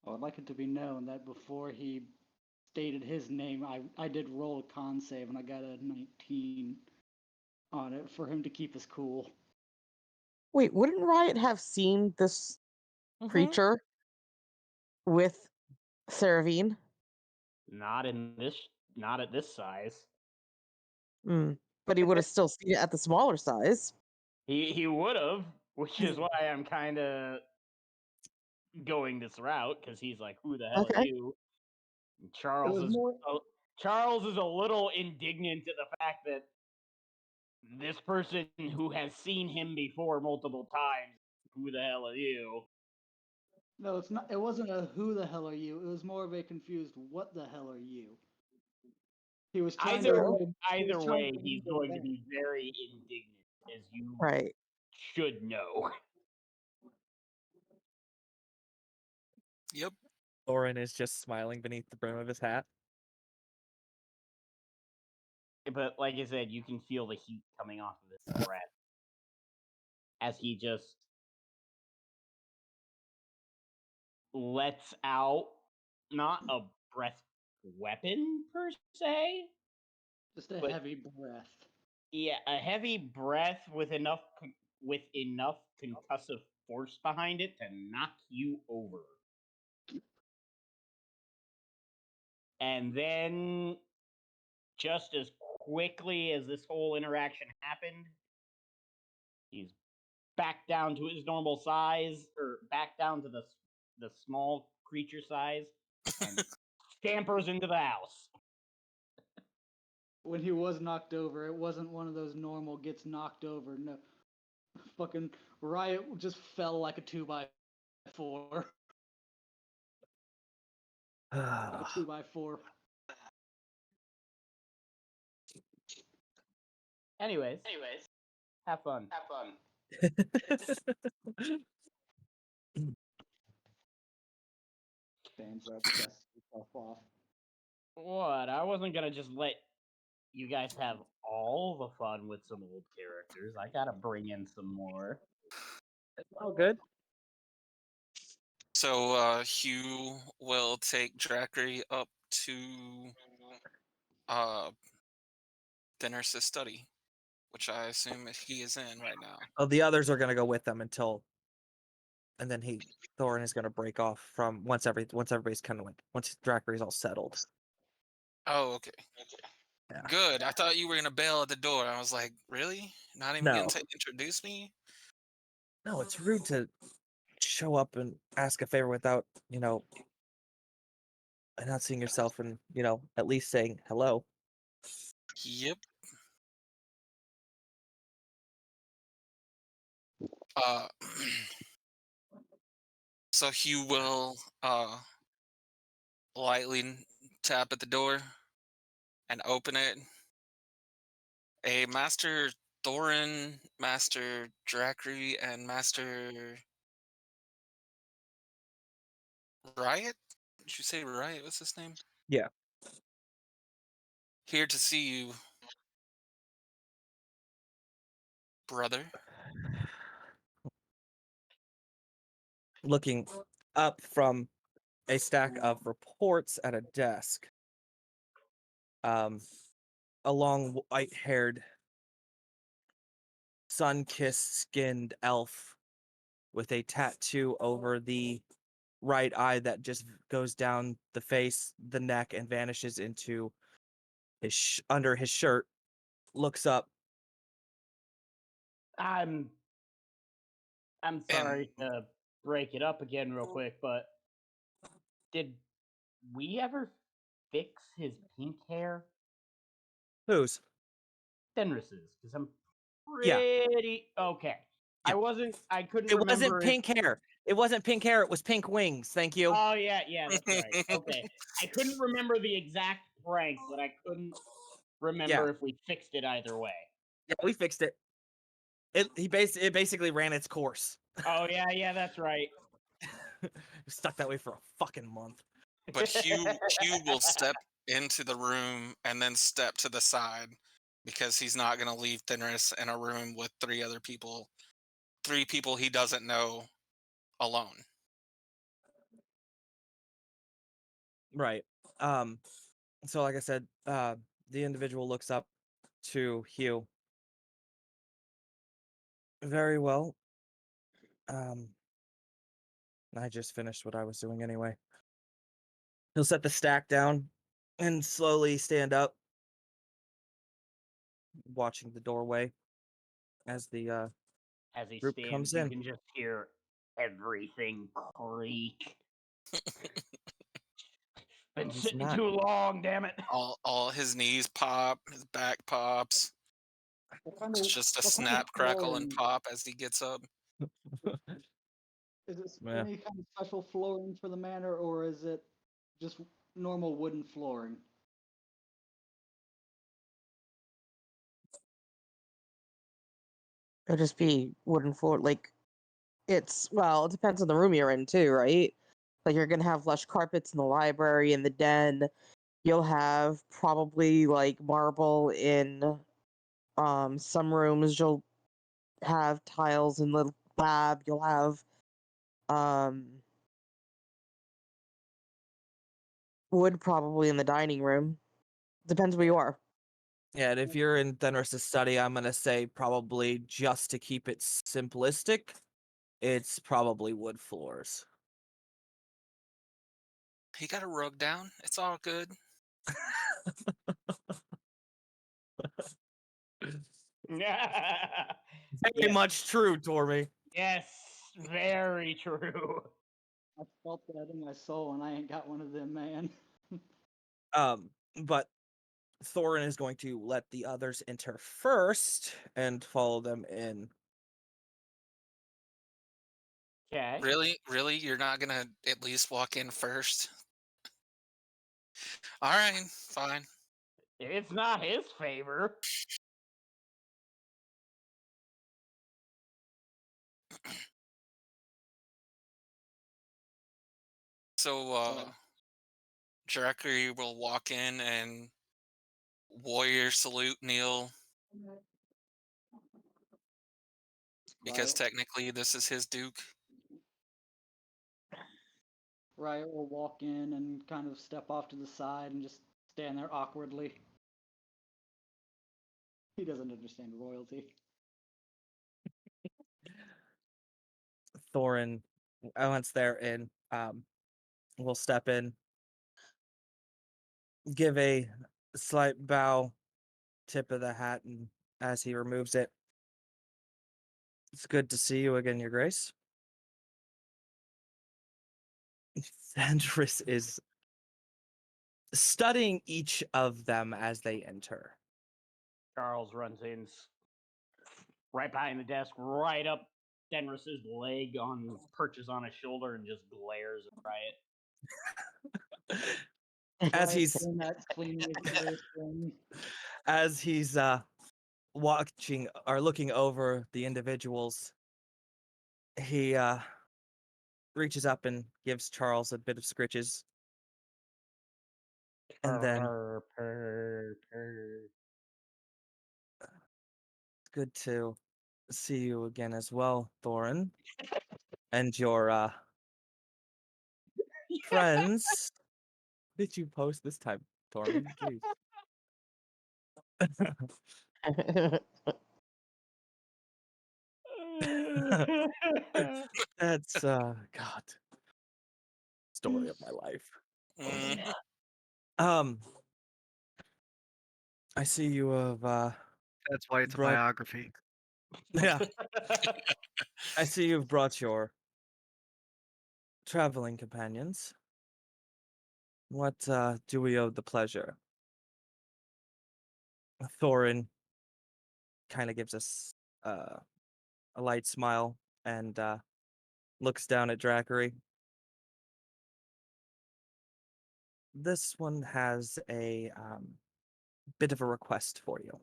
I would like it to be known that before he stated his name, I did roll a con save and I got a 19 on it for him to keep his cool. Wait, wouldn't Riot have seen this creature with Saravine? Not at this size. But he would have still seen it at the smaller size. He would have, which is why I'm kind of going this route, because he's like, "Who the hell are Okay. you?" And Charles is a little indignant at the fact that this person who has seen him before multiple times, "Who the hell are you?" No, it's not. It wasn't a "who the hell are you?" It was more of a confused "what the hell are you?" He was trying to. Either way, he's going to be very indignant, as you Right. should know. Yep. Thorin is just smiling beneath the brim of his hat. But like I said, you can feel the heat coming off of his breath as he just lets out not a breath weapon per se, Just a but heavy breath. yeah, a heavy breath with enough concussive force behind it to knock you over. And then, just as quickly as this whole interaction happened, he's back down to his normal size, or back down to the small creature size, and scampers into the house. When he was knocked over, it wasn't one of those normal gets knocked over. No, fucking Riot just fell like a 2x4. Like a 2x4. Anyways, have fun. Stands up, dusts himself off. What? I wasn't gonna just let you guys have all the fun with some old characters. I gotta bring in some more. Oh, good. So Hugh will take Drackery up to Dinner's study, which I assume he is in right now. Oh, the others are gonna go with them and then Thorin is gonna break off from once everybody's kind of like once Drackery's all settled. Oh, okay. Yeah. Good. I thought you were gonna bail at the door. I was like, really? Not even No. gonna introduce me? No, it's rude to show up and ask a favor without, announcing yourself and, at least saying hello. Yep. Uh, so Hugh will lightly tap at the door and open it. A master Thorin, Master Drakri, and Master Riot? Did you say Riot? What's his name? Yeah. Here to see you, brother. Looking up from a stack of reports at a desk. A long white-haired, sun-kissed skinned elf with a tattoo over the right eye that just goes down the face, the neck, and vanishes into his under his shirt, looks up. I'm sorry to break it up again real quick, but did we ever fix his pink hair? Whose? Fenris's, because I'm Yeah. pretty okay. Yeah. I couldn't It remember wasn't pink hair. It wasn't pink hair. It was pink wings. Thank you. Oh yeah, that's right. Okay, I couldn't remember the exact prank, but I couldn't remember if we fixed it either way. Yeah, we fixed it. It basically ran its course. Oh yeah, that's right. Stuck that way for a fucking month. But Hugh will step into the room and then step to the side because he's not going to leave Fenris in a room with three people he doesn't know alone. Right. So like I said, the individual looks up to Hugh. Very well. I just finished what I was doing anyway. He'll set the stack down and slowly stand up, watching the doorway as the As he group stands, comes you in. can just hear everything creak. Been He's sitting not- too long, damn it. All his knees pop, his back pops. It's just a snap, crackle, and pop as he gets up. Is it Yeah. any kind of special flooring for the manor, or is it just normal wooden flooring? It'll just be wooden floor. Like, it depends on the room you're in too, right? Like, you're gonna have lush carpets in the library, in the den. You'll have probably like marble in some rooms. You'll have tiles in the lab. You'll have wood probably in the dining room. Depends where you are. Yeah, and if you're in Fenris's study, I'm gonna say probably just to keep it simplistic, it's probably wood floors. He got a rug down. It's all good. Very much true, Tormy. Yes, very true. I felt that in my soul, and I ain't got one of them, man. But Thorin is going to let the others enter first and follow them in. Okay. Really, you're not gonna at least walk in first? All right, fine. It's not his favor. So, Drakri will walk in and warrior salute Neil because Right. technically this is his duke. Riot will walk in and kind of step off to the side and just stand there awkwardly. He doesn't understand royalty. Thorin, once they're in, will step in, give a slight bow, tip of the hat, and as he removes it, it's good to see you again, Your Grace. Fenris is studying each of them as they enter. Charles runs in right behind the desk, right up Fenris's leg, perches on his shoulder, and just glares at Riot. As he's Saying that clean with the thing. as he's watching or looking over the individuals, he reaches up and gives Charles a bit of scritches, and then Purr. it's good to see you again as well, Thorin, and your friends. Did you post this time, Thorin? Jeez. That's God, story of my life. Mhm. Um, I see you have That's why it's a brought. biography. Yeah, I see you've brought your traveling companions. What do we owe the pleasure? Thorin kind of gives us a light smile and looks down at Drackery. This one has a bit of a request for you.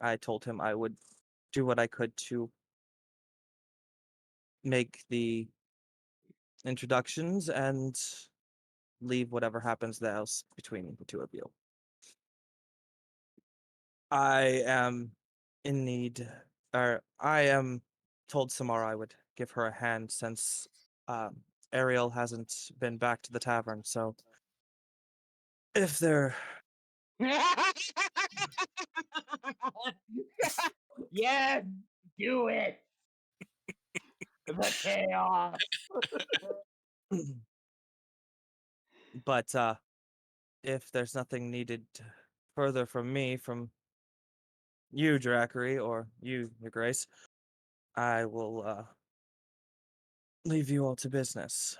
I told him I would do what I could to make the introductions and leave whatever happens else between the two of you. I am in need, or I am told Samara I would give her a hand since Ariel hasn't been back to the tavern. So if there, Yes, do it. The chaos. but if there's nothing needed further from me, from you, Drackery, or you, Your Grace, I will leave you all to business.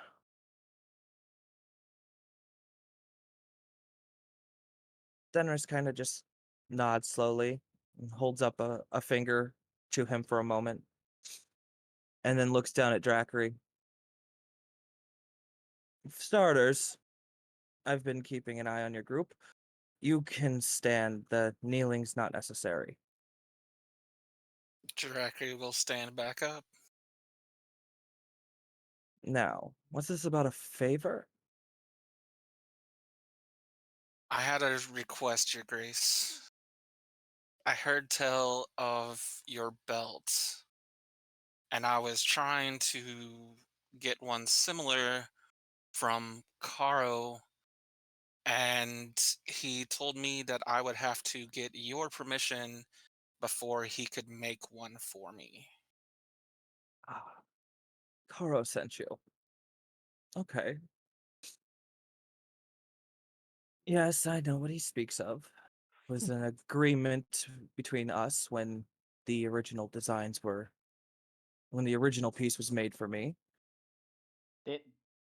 Denris kind of just nods slowly and holds up a finger to him for a moment, and then looks down at Drackery. For starters, I've been keeping an eye on your group. You can stand. The kneeling's not necessary. Dracula will stand back up. Now, what's this about a favor? I had a request, Your Grace. I heard tell of your belt, and I was trying to get one similar from Caro, and he told me that I would have to get your permission before he could make one for me. Ah, Karo sent you. Okay. Yes, I know what he speaks of. It was an agreement between us when the original designs were, when the original piece was made for me.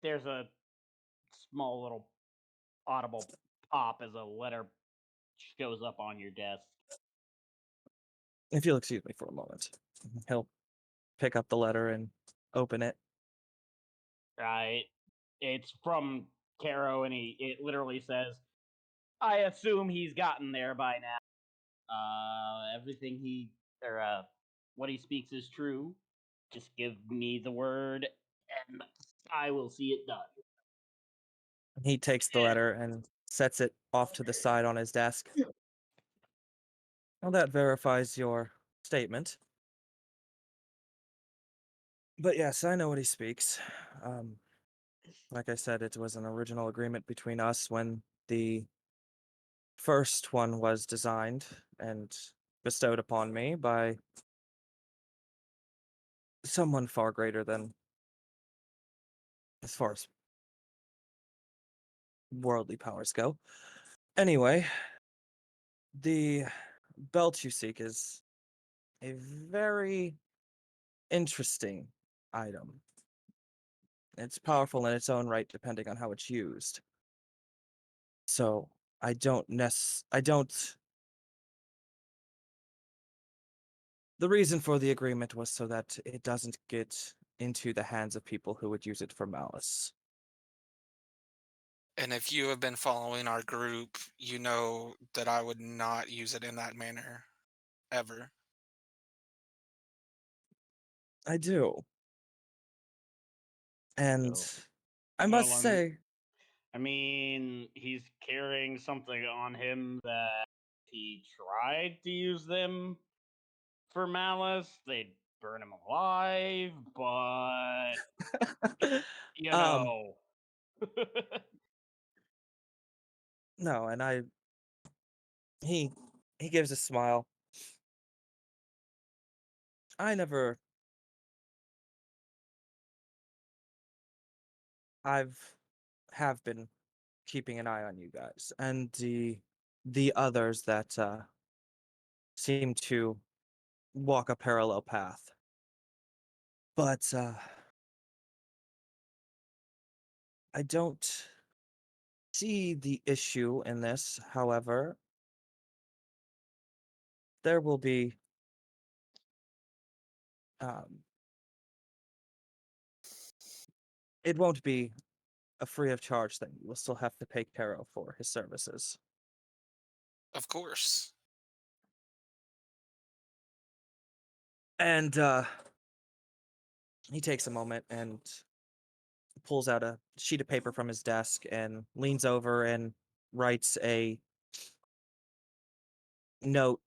There's a small little audible pop as a letter shows up on your desk. If you'll excuse me for a moment, he'll pick up the letter and open it. Right? It's from Caro, and it literally says, "I assume he's gotten there by now. Everything what he speaks is true. Just give me the word, and I will see it done." He takes the letter and sets it off to the side on his desk. Well, that verifies your statement. But yes, I know what he speaks. Like I said, it was an original agreement between us when the first one was designed and bestowed upon me by someone far greater than, as far as worldly powers go. Anyway, the belt you seek is a very interesting item. It's powerful in its own right, depending on how it's used. So I don't. The reason for the agreement was so that it doesn't get into the hands of people who would use it for malice. And if you have been following our group, you know that I would not use it in that manner ever. I do. And So, I well, must say, I mean, he's carrying something on him that he tried to use them for malice. They'd burn him alive, but you um, know. no, and he he gives a smile. I never I've have been keeping an eye on you guys and the others that seem to walk a parallel path. But I don't see the issue in this. However, there will be um, it won't be a free of charge thing. You will still have to pay Caro for his services. Of course. And he takes a moment and pulls out a sheet of paper from his desk and leans over and writes a note,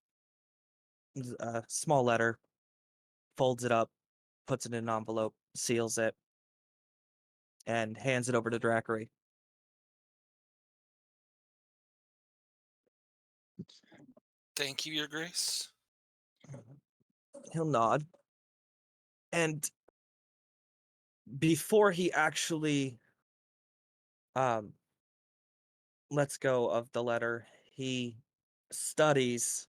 a small letter, folds it up, puts it in an envelope, seals it, and hands it over to Drackery. Thank you, Your Grace. He'll nod. And before he actually um, lets go of the letter, he studies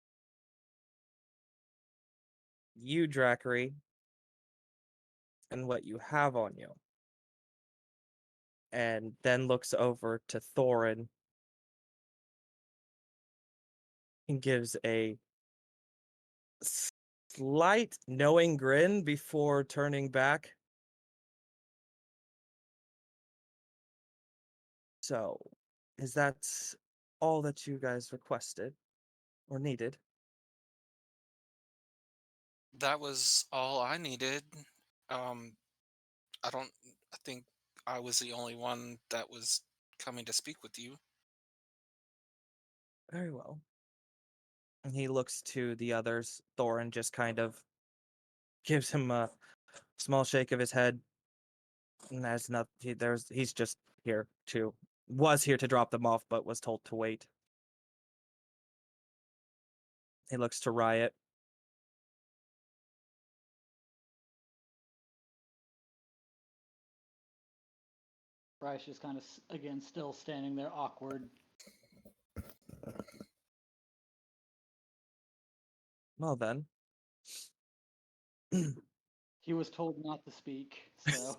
you, Drackery, and what you have on you. And then looks over to Thorin and gives a slight knowing grin before turning back. So, is that all that you guys requested or needed? That was all I needed. Um, I don't. I think I was the only one that was coming to speak with you. Very well. And he looks to the others. Thorin just kind of gives him a small shake of his head. And there's not he's just here to was here to drop them off, but was told to wait. He looks to Riot. Bryce just kind of, again, still standing there awkward. Well then. He was told not to speak, so.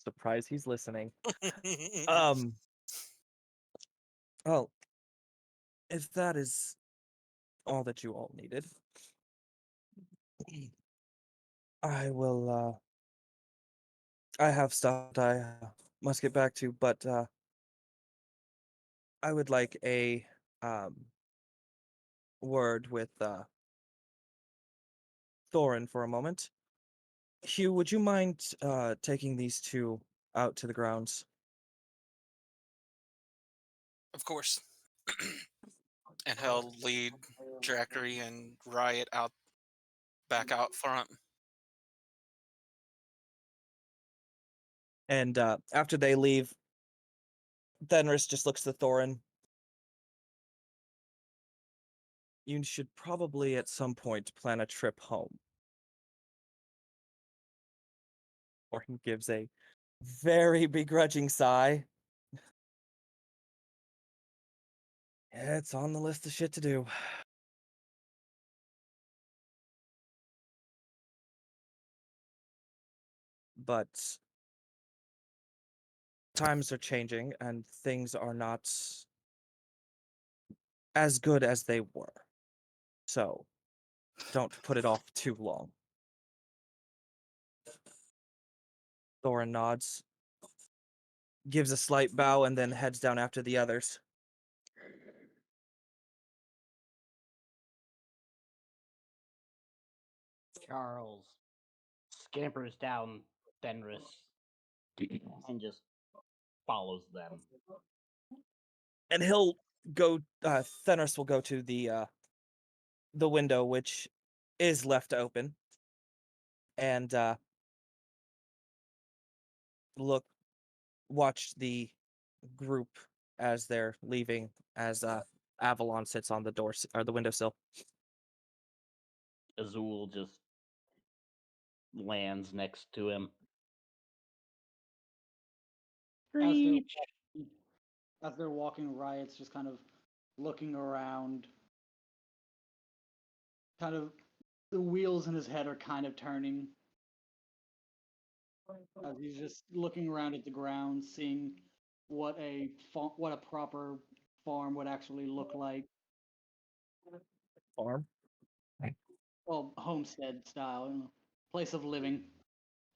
Surprise he's listening. Um well, if that is all that you all needed, I will I have stuff that I must get back to, but I would like a word with Thorin for a moment. Hugh, would you mind taking these two out to the grounds? Of course. And he'll lead Jackery and Riot out back out front. And after they leave, Fenris just looks to Thorin. You should probably at some point plan a trip home. Thorin gives a very begrudging sigh. It's on the list of shit to do. But times are changing and things are not as good as they were. So don't put it off too long. Thorin nods. gives a slight bow and then heads down after the others. Charles scampers down Fenris and just follows them. And he'll go. Fenris will go to the window, which is left open, and watch the group as they're leaving. As Avalon sits on the door or the windowsill. Azul just lands next to him. Preach. As they're walking, Riot's just kind of looking around. Kind of, the wheels in his head are kind of turning. As he's just looking around at the ground, seeing what a proper farm would actually look like. Farm? Well, homestead style, place of living.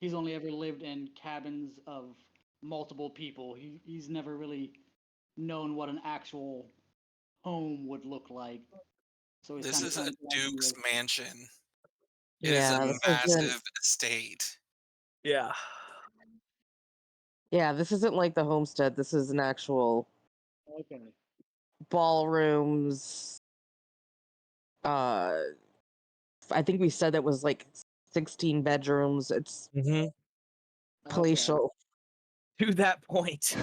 He's only ever lived in cabins of multiple people. He's never really known what an actual home would look like. So he's This kind of is a trying to get an duke's idea. mansion. It is Yeah, a this isn't. massive estate. Yeah. Yeah, this isn't like the homestead. This is an actual Okay. ballrooms. I think we said it was like 16 bedrooms. It's Mm-hmm. palatial. To that point,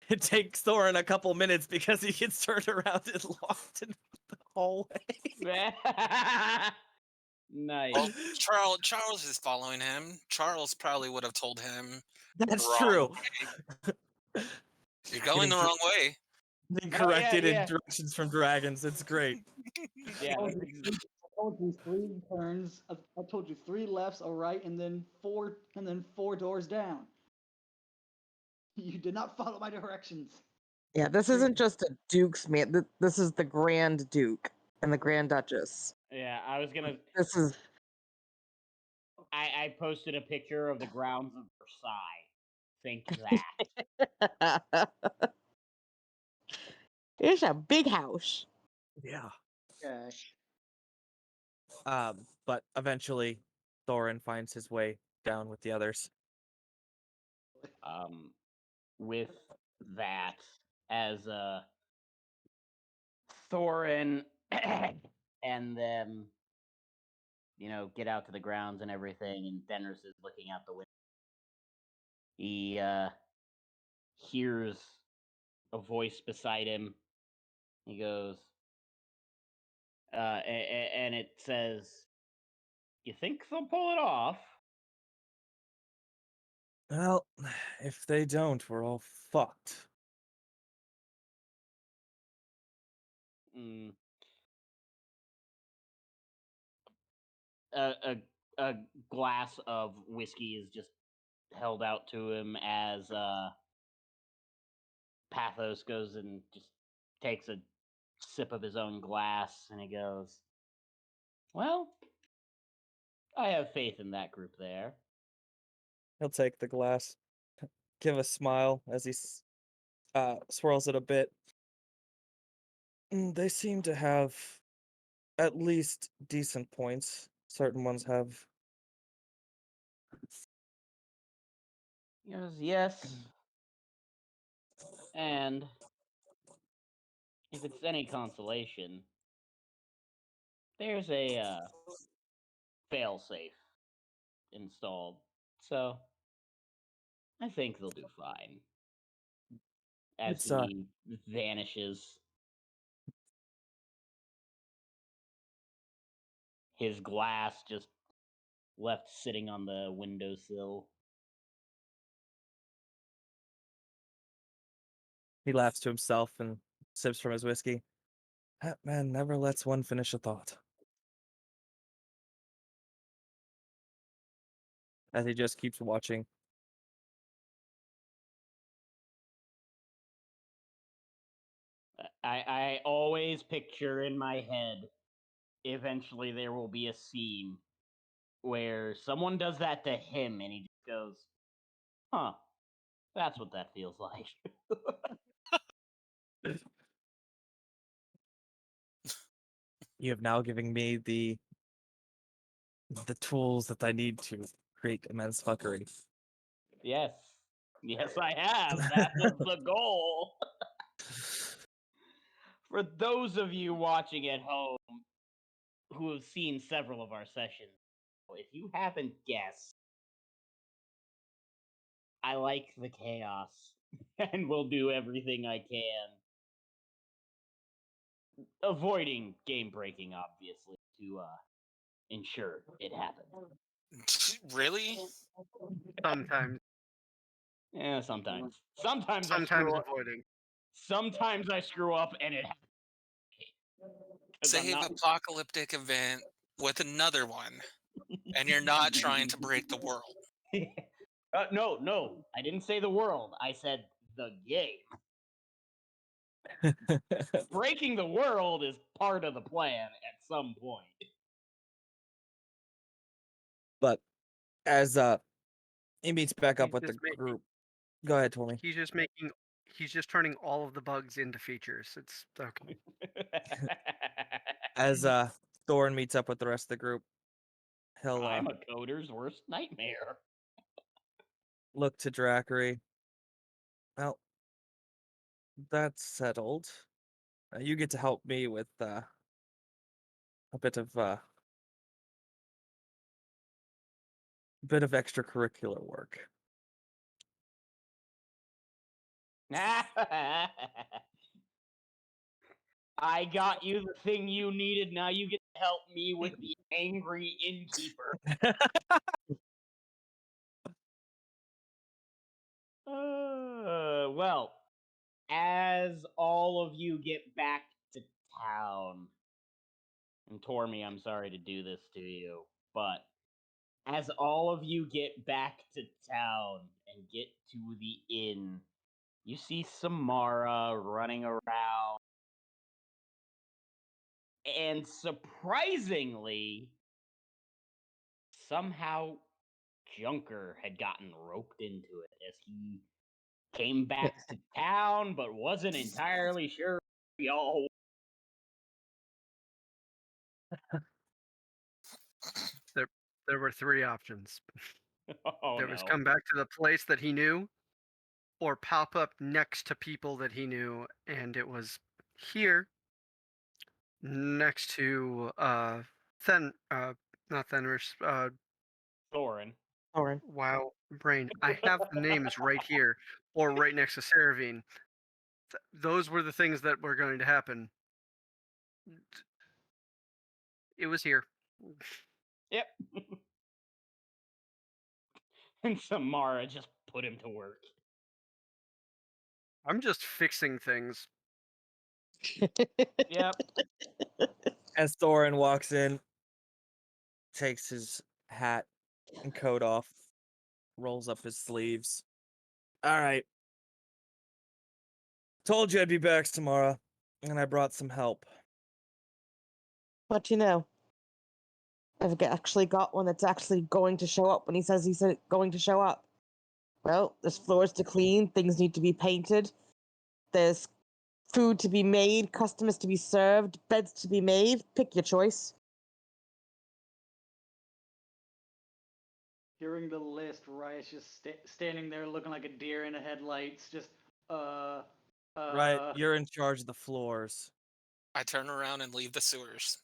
it takes Thorin a couple minutes because he gets turned around and locked in the hallway. Nice. Well, Charles is following him. Charles probably would have told him, That's wrong true. "You're going the wrong way." Being Oh, corrected yeah. in directions from dragons. It's great. Yeah. I told you 3 turns. I told you 3 lefts, a right, and then 4 doors down. You did not follow my directions. Yeah, this isn't just a Duke's man. This is the Grand Duke and the Grand Duchess. Yeah, I was gonna. This is I posted a picture of the grounds of Versailles. Think that. it's a big house. Yeah. Okay. But eventually, Thorin finds his way down with the others. With that, as Thorin and them, get out to the grounds and everything, and Fenris is looking out the window. He hears a voice beside him. He goes, and it says, "You think they'll pull it off?" Well, if they don't, we're all fucked. Mm. A glass of whiskey is just held out to him as Pathos goes and just takes a sip of his own glass, and he goes, "Well, I have faith in that group there." He'll take the glass, give a smile as he swirls it a bit. They seem to have at least decent points. Certain ones have. He goes, "Yes, and if it's any consolation, there's a failsafe installed, so I think they'll do fine." As It's he vanishes, his glass just left sitting on the windowsill. He laughs to himself and sips from his whiskey. That man never lets one finish a thought. As he just keeps watching. I always picture in my head, eventually there will be a scene where someone does that to him and he just goes, "Huh, That's what that feels like. You have now given me the tools that I need to create immense fuckery. Yes. Yes, I have. That was the goal. For those of you watching at home who have seen several of our sessions, if you haven't guessed, I like the chaos and will do everything I can. Avoiding game breaking, obviously, to ensure it happens. Really? Sometimes. Yeah, sometimes. Sometimes I Sometimes screw up. avoiding. Sometimes I screw up and it happens. 'Cause I'm Save not. apocalyptic event with another one, and you're not trying to break the world. No, I didn't say the world. I said the game. Breaking the world is part of the plan at some point. But as he meets back up He's with the just making- group. Go ahead, Tommy. He's just turning all of the bugs into features. It's okay. As Thorin meets up with the rest of the group, he'll I'm a coder's worst nightmare. look to Drakery. Well, that's settled. You get to help me with a bit of extracurricular work. I got you the thing you needed. Now you get to help me with the angry innkeeper. Well, as all of you get back to town, and Tormy, I'm sorry to do this to you, but as all of you get back to town and get to the inn, you see Samara running around. And surprisingly, somehow Junker had gotten roped into it as he came back to town, but wasn't entirely sure y'all. There were 3 options. Oh There was no. come back to the place that he knew, or pop up next to people that he knew, and it was here next to not Fenris, Thorin. Thorin. wow, brain. I have the names right here, or right next to Saravine. Those were the things that were going to happen. It was here. Yep. And Samara just put him to work. I'm just fixing things. Yep. As Thorin walks in, takes his hat and coat off, rolls up his sleeves. All right. Told you I'd be back tomorrow, and I brought some help. But you know, actually got one that's actually going to show up when he says he's going to show up. Well, there's floors to clean, things need to be painted, there's food to be made, customers to be served, beds to be made. Pick your choice. Hearing the list, Riot's just standing there looking like a deer in the headlights, just, Right, you're in charge of the floors. I turn around and leave the sewers.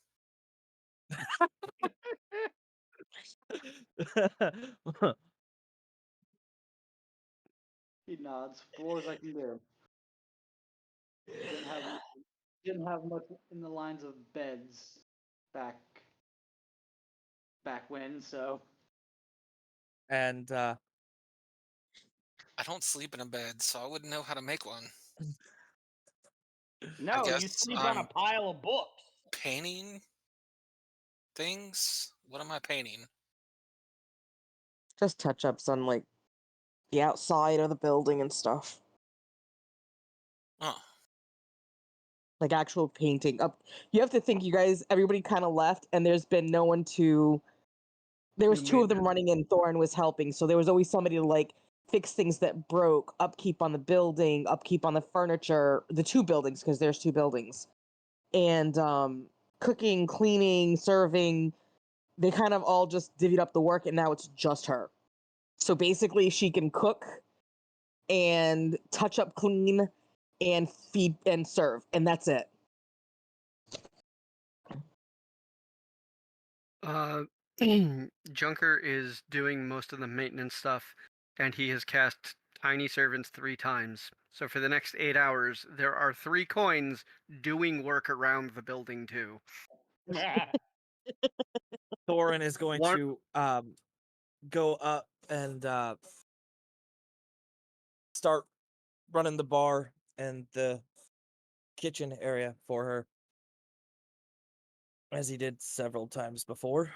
He nods. Floors I can do. Didn't have much in the lines of beds back when, so And I don't sleep in a bed, so I wouldn't know how to make one. No, you guess sleep on a I'm- pile of books. Painting things? What am I painting? Just touch ups on like the outside of the building and stuff. Oh, Like actual painting up. You have to think, you guys, everybody kind of left, and there's been no one to. There was Do 2 of them maintenance. running, and Thorin was helping, so there was always somebody to like fix things that broke, upkeep on the building, upkeep on the furniture, the 2 buildings, because there's 2 buildings. And cooking, cleaning, serving, they kind of all just divvied up the work, and now it's just her. So basically, she can cook and touch up, clean, and feed and serve, and that's it. Junker is doing most of the maintenance stuff, and he has cast Tiny Servants 3 times. So for the next 8 hours, there are 3 coins doing work around the building too. Thorin is going One- to go up and start running the bar and the kitchen area for her, as he did several times before.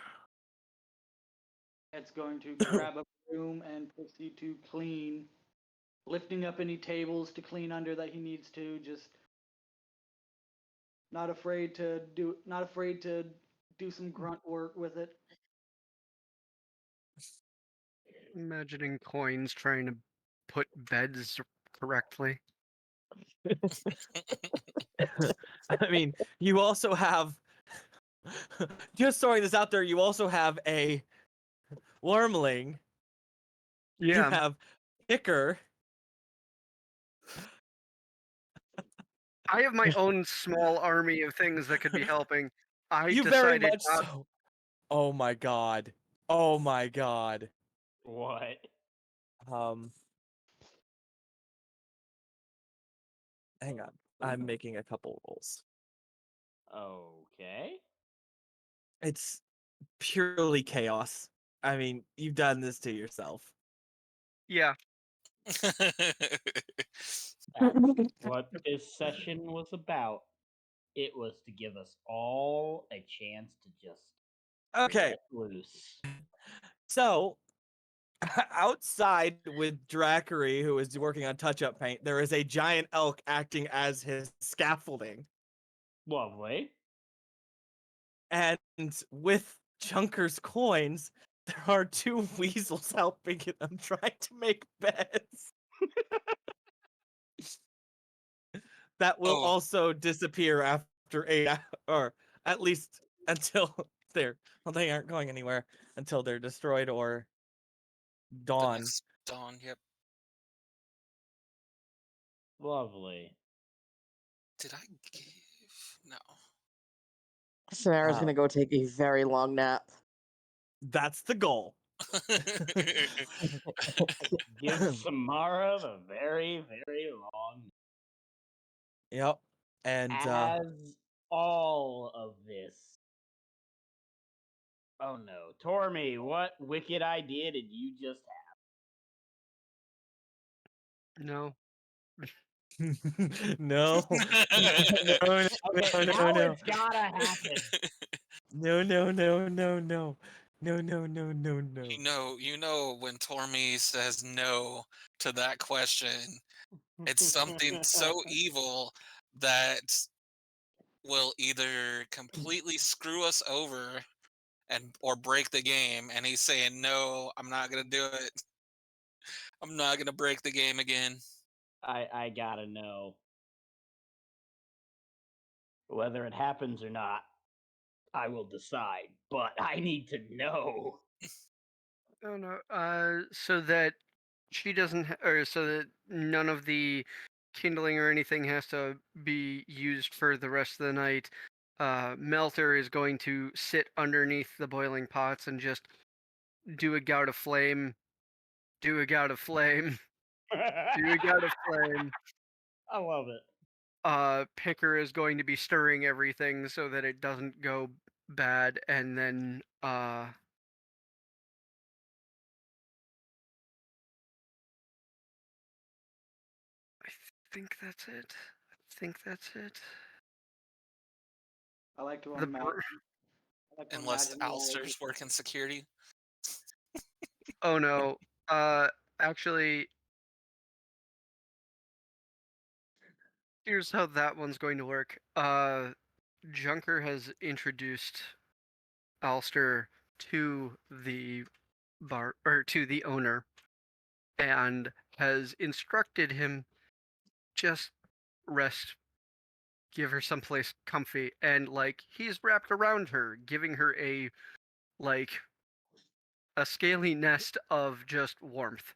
It's going to grab a broom and proceed to clean, lifting up any tables to clean under that he needs to. Just not afraid to do some grunt work with it. Imagining coins trying to put beds correctly. I mean, you also have, just throwing this out there, you also have a wormling. You Yeah. have Picker. I have my own small army of things that could be helping. I You very decided much not. so. Oh my god. Oh my god. What? Hang on. I'm making a couple rolls. Okay. It's purely chaos. I mean, you've done this to yourself. Yeah. That's what this session was about. It was to give us all a chance to just Okay, let loose. so outside with Drakery, who is working on touch-up paint, there is a giant elk acting as his scaffolding. Lovely. And with Junker's coins, there are 2 weasels helping them trying to make beds. That will Oh. also disappear after 8 hours, or at least until they aren't going anywhere until they're destroyed or The dawn. next dawn, yep. Lovely. Did I give? No. Samara's Wow. gonna go take a very long nap. That's the goal. Give Samara the very, very long. Yep. And As all of this. Oh no. Tormy, what wicked idea did you just No. no. No, have? Okay, no, now no. it's gotta happen. No. You know when Tormi says no to that question, it's something so evil that will either completely screw us over or break the game, and he's saying no, I'm not gonna do it. I'm not gonna break the game again. I gotta know. Whether it happens or not, I will decide. But I need to know. Oh no. So that she doesn't, or so that none of the kindling or anything has to be used for the rest of the night. Melter is going to sit underneath the boiling pots and just do a gout of flame. Do a gout of flame. Do a gout of flame. I love it. Picker is going to be stirring everything so that it doesn't go bad, and then I think that's it. I like to The imagine. br- Unless Imagine all of Alistair's working security. oh no. Actually, here's how that one's going to work. Junker has introduced Alster to the bar, or to the owner, and has instructed him just rest, give her someplace comfy, and like he's wrapped around her, giving her like a scaly nest of just warmth.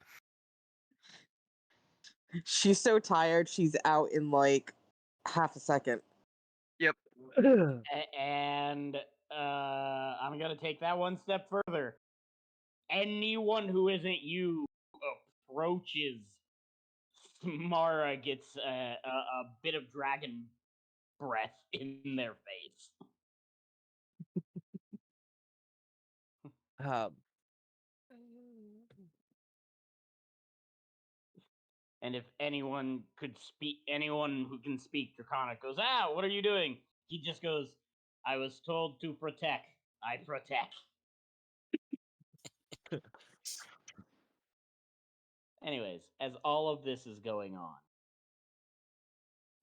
She's so tired, she's out in like half a second. Yep. And I'm gonna take that one step further. Anyone who isn't you approaches Samara gets a bit of dragon breath in their face. Um, And if anyone who can speak Draconic goes, what are you doing? He just goes, I was told to protect. I protect. Anyways, as all of this is going on,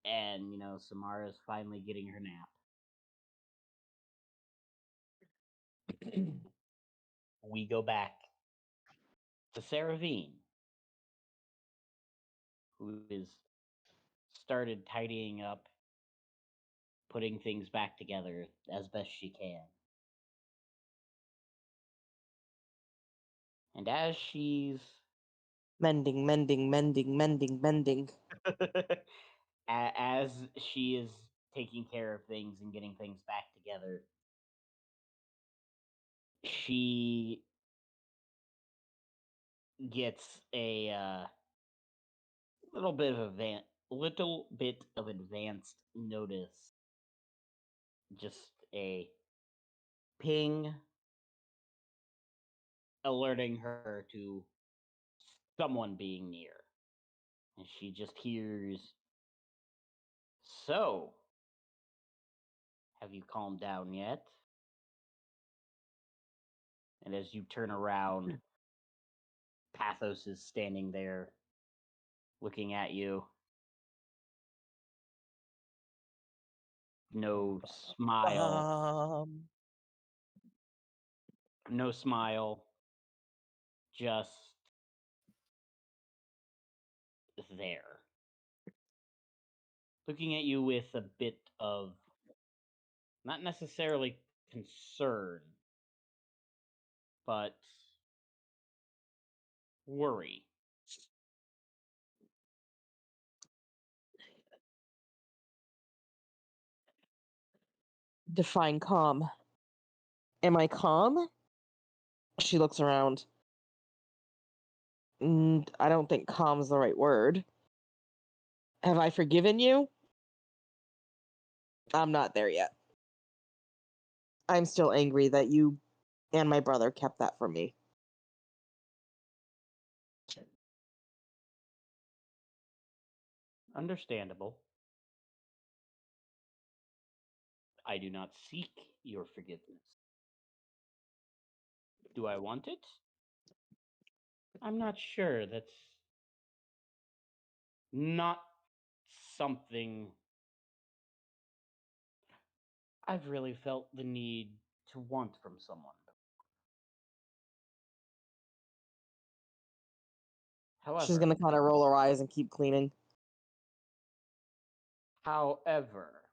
and, Samara's finally getting her nap, we go back to Saravine, who is started tidying up, putting things back together as best she can. And as she's Mending, mending, mending, mending, mending. as she is taking care of things and getting things back together, she gets a little bit of advanced notice. Just a ping alerting her to someone being near. And she just hears, "So, have you calmed down yet?" And as you turn around, Pathos is standing there looking at you. No smile. No smile. Just there. Looking at you with a bit of, not necessarily concern, but worry. Define calm. Am I calm? She looks around. I don't think calm's the right word. Have I forgiven you? I'm not there yet. I'm still angry that you and my brother kept that from me. Understandable. I do not seek your forgiveness. Do I want it? I'm not sure. That's not something I've really felt the need to want from someone. She's However, gonna kind of roll her eyes and keep cleaning. however,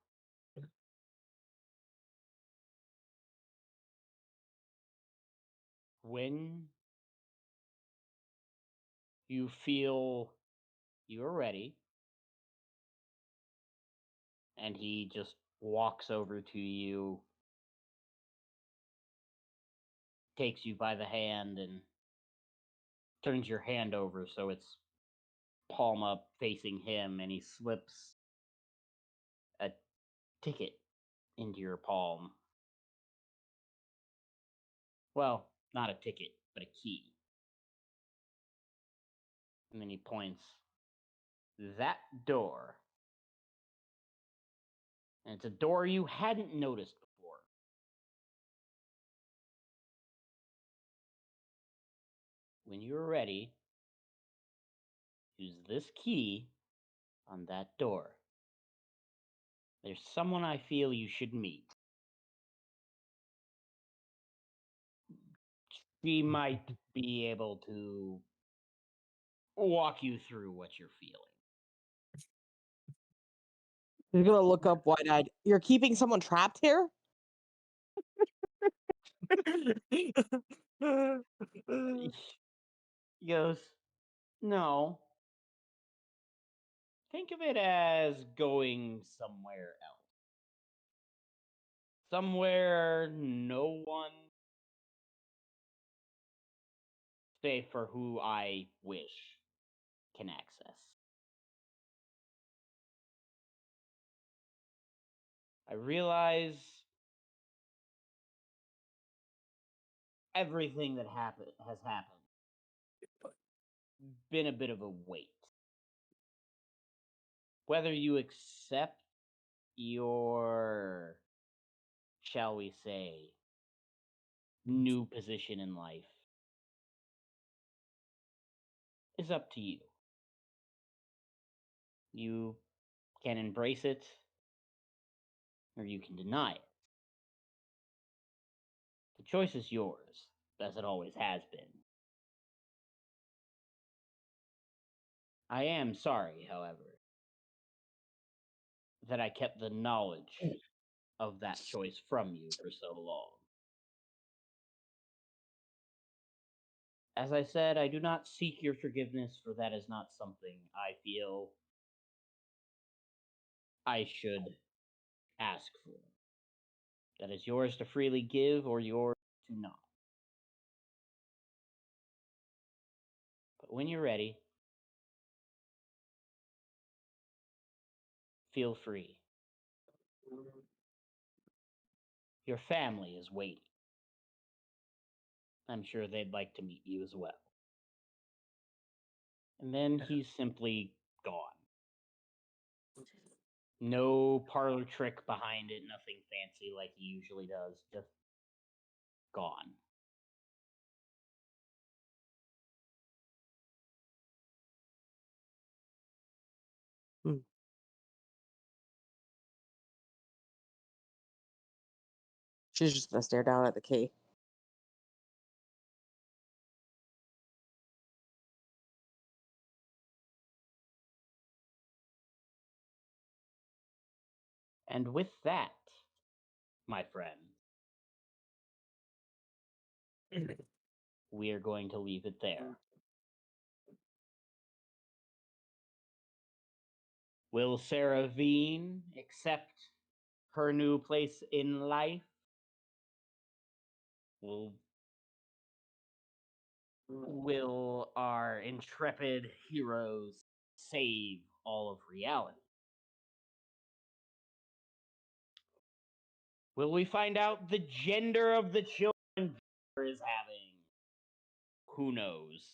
when you feel you're ready, and he just walks over to you, takes you by the hand, and turns your hand over so it's palm up facing him, and he slips a ticket into your palm. Well, not a ticket, but a key. And then he points, that door. And it's a door you hadn't noticed before. When you're ready, use this key on that door. There's someone I feel you should meet. She might be able to walk you through what you're feeling. He's gonna look up wide-eyed. You're keeping someone trapped here? He goes, no. Think of it as going somewhere else. Somewhere no one, save for who I wish, can access. I realize everything that has happened been a bit of a weight. Whether you accept your, shall we say, new position in life is up to you. You can embrace it or you can deny it. The choice is yours, as it always has been. I am sorry, however, that I kept the knowledge of that choice from you for so long. As I said, I do not seek your forgiveness, for that is not something I feel I should ask for. That is yours to freely give or yours to not. But when you're ready, feel free. Your family is waiting. I'm sure they'd like to meet you as well. And then he's simply gone. No parlor trick behind it, nothing fancy like he usually does. Just gone. She's just gonna stare down at the key. And with that, my friend, we are going to leave it there. Will Sarah Veen accept her new place in life? Will our intrepid heroes save all of reality? Will we find out the gender of the children Jennifer is having? Who knows?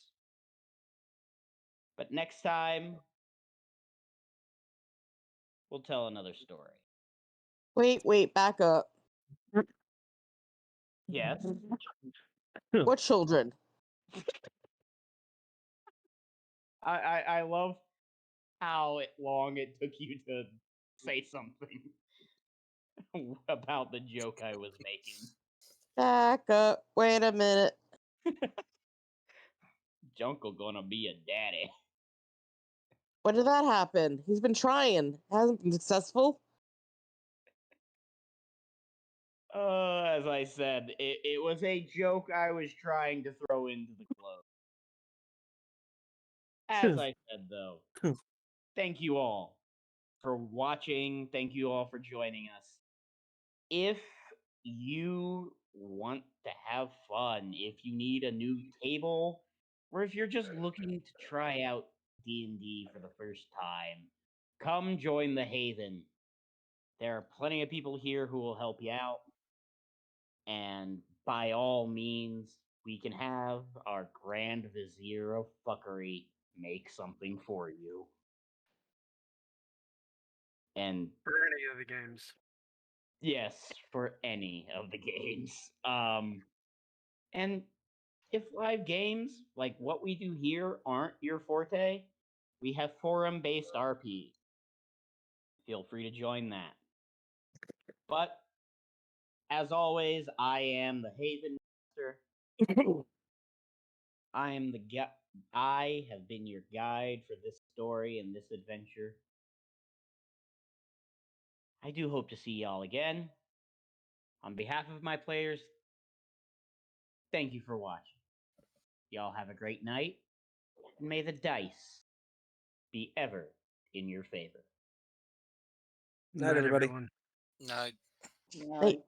But next time, we'll tell another story. Wait, back up. Yes? What children? I love how long it took you to say something about the joke I was making. Back up. Wait a minute. Junkle gonna be a daddy. When did that happen? He's been trying. Hasn't been successful. As I said, it was a joke I was trying to throw into the close. As I said, though, thank you all for watching. Thank you all for joining us. If you want to have fun, if you need a new table, or if you're just looking to try out D&D for the first time, come join the Haven. There are plenty of people here who will help you out. And by all means, we can have our Grand Vizier of Fuckery make something for you. And For any of the games. yes, for any of the games. And if live games like what we do here aren't your forte, we have forum-based RP. Feel free to join that. But as always, I am the Haven Master. I am the I have been your guide for this story and this adventure. I do hope to see y'all again. On behalf of my players, thank you for watching. Y'all have a great night, and may the dice be ever in your favor. Night, everybody. Everyone. No, Wait,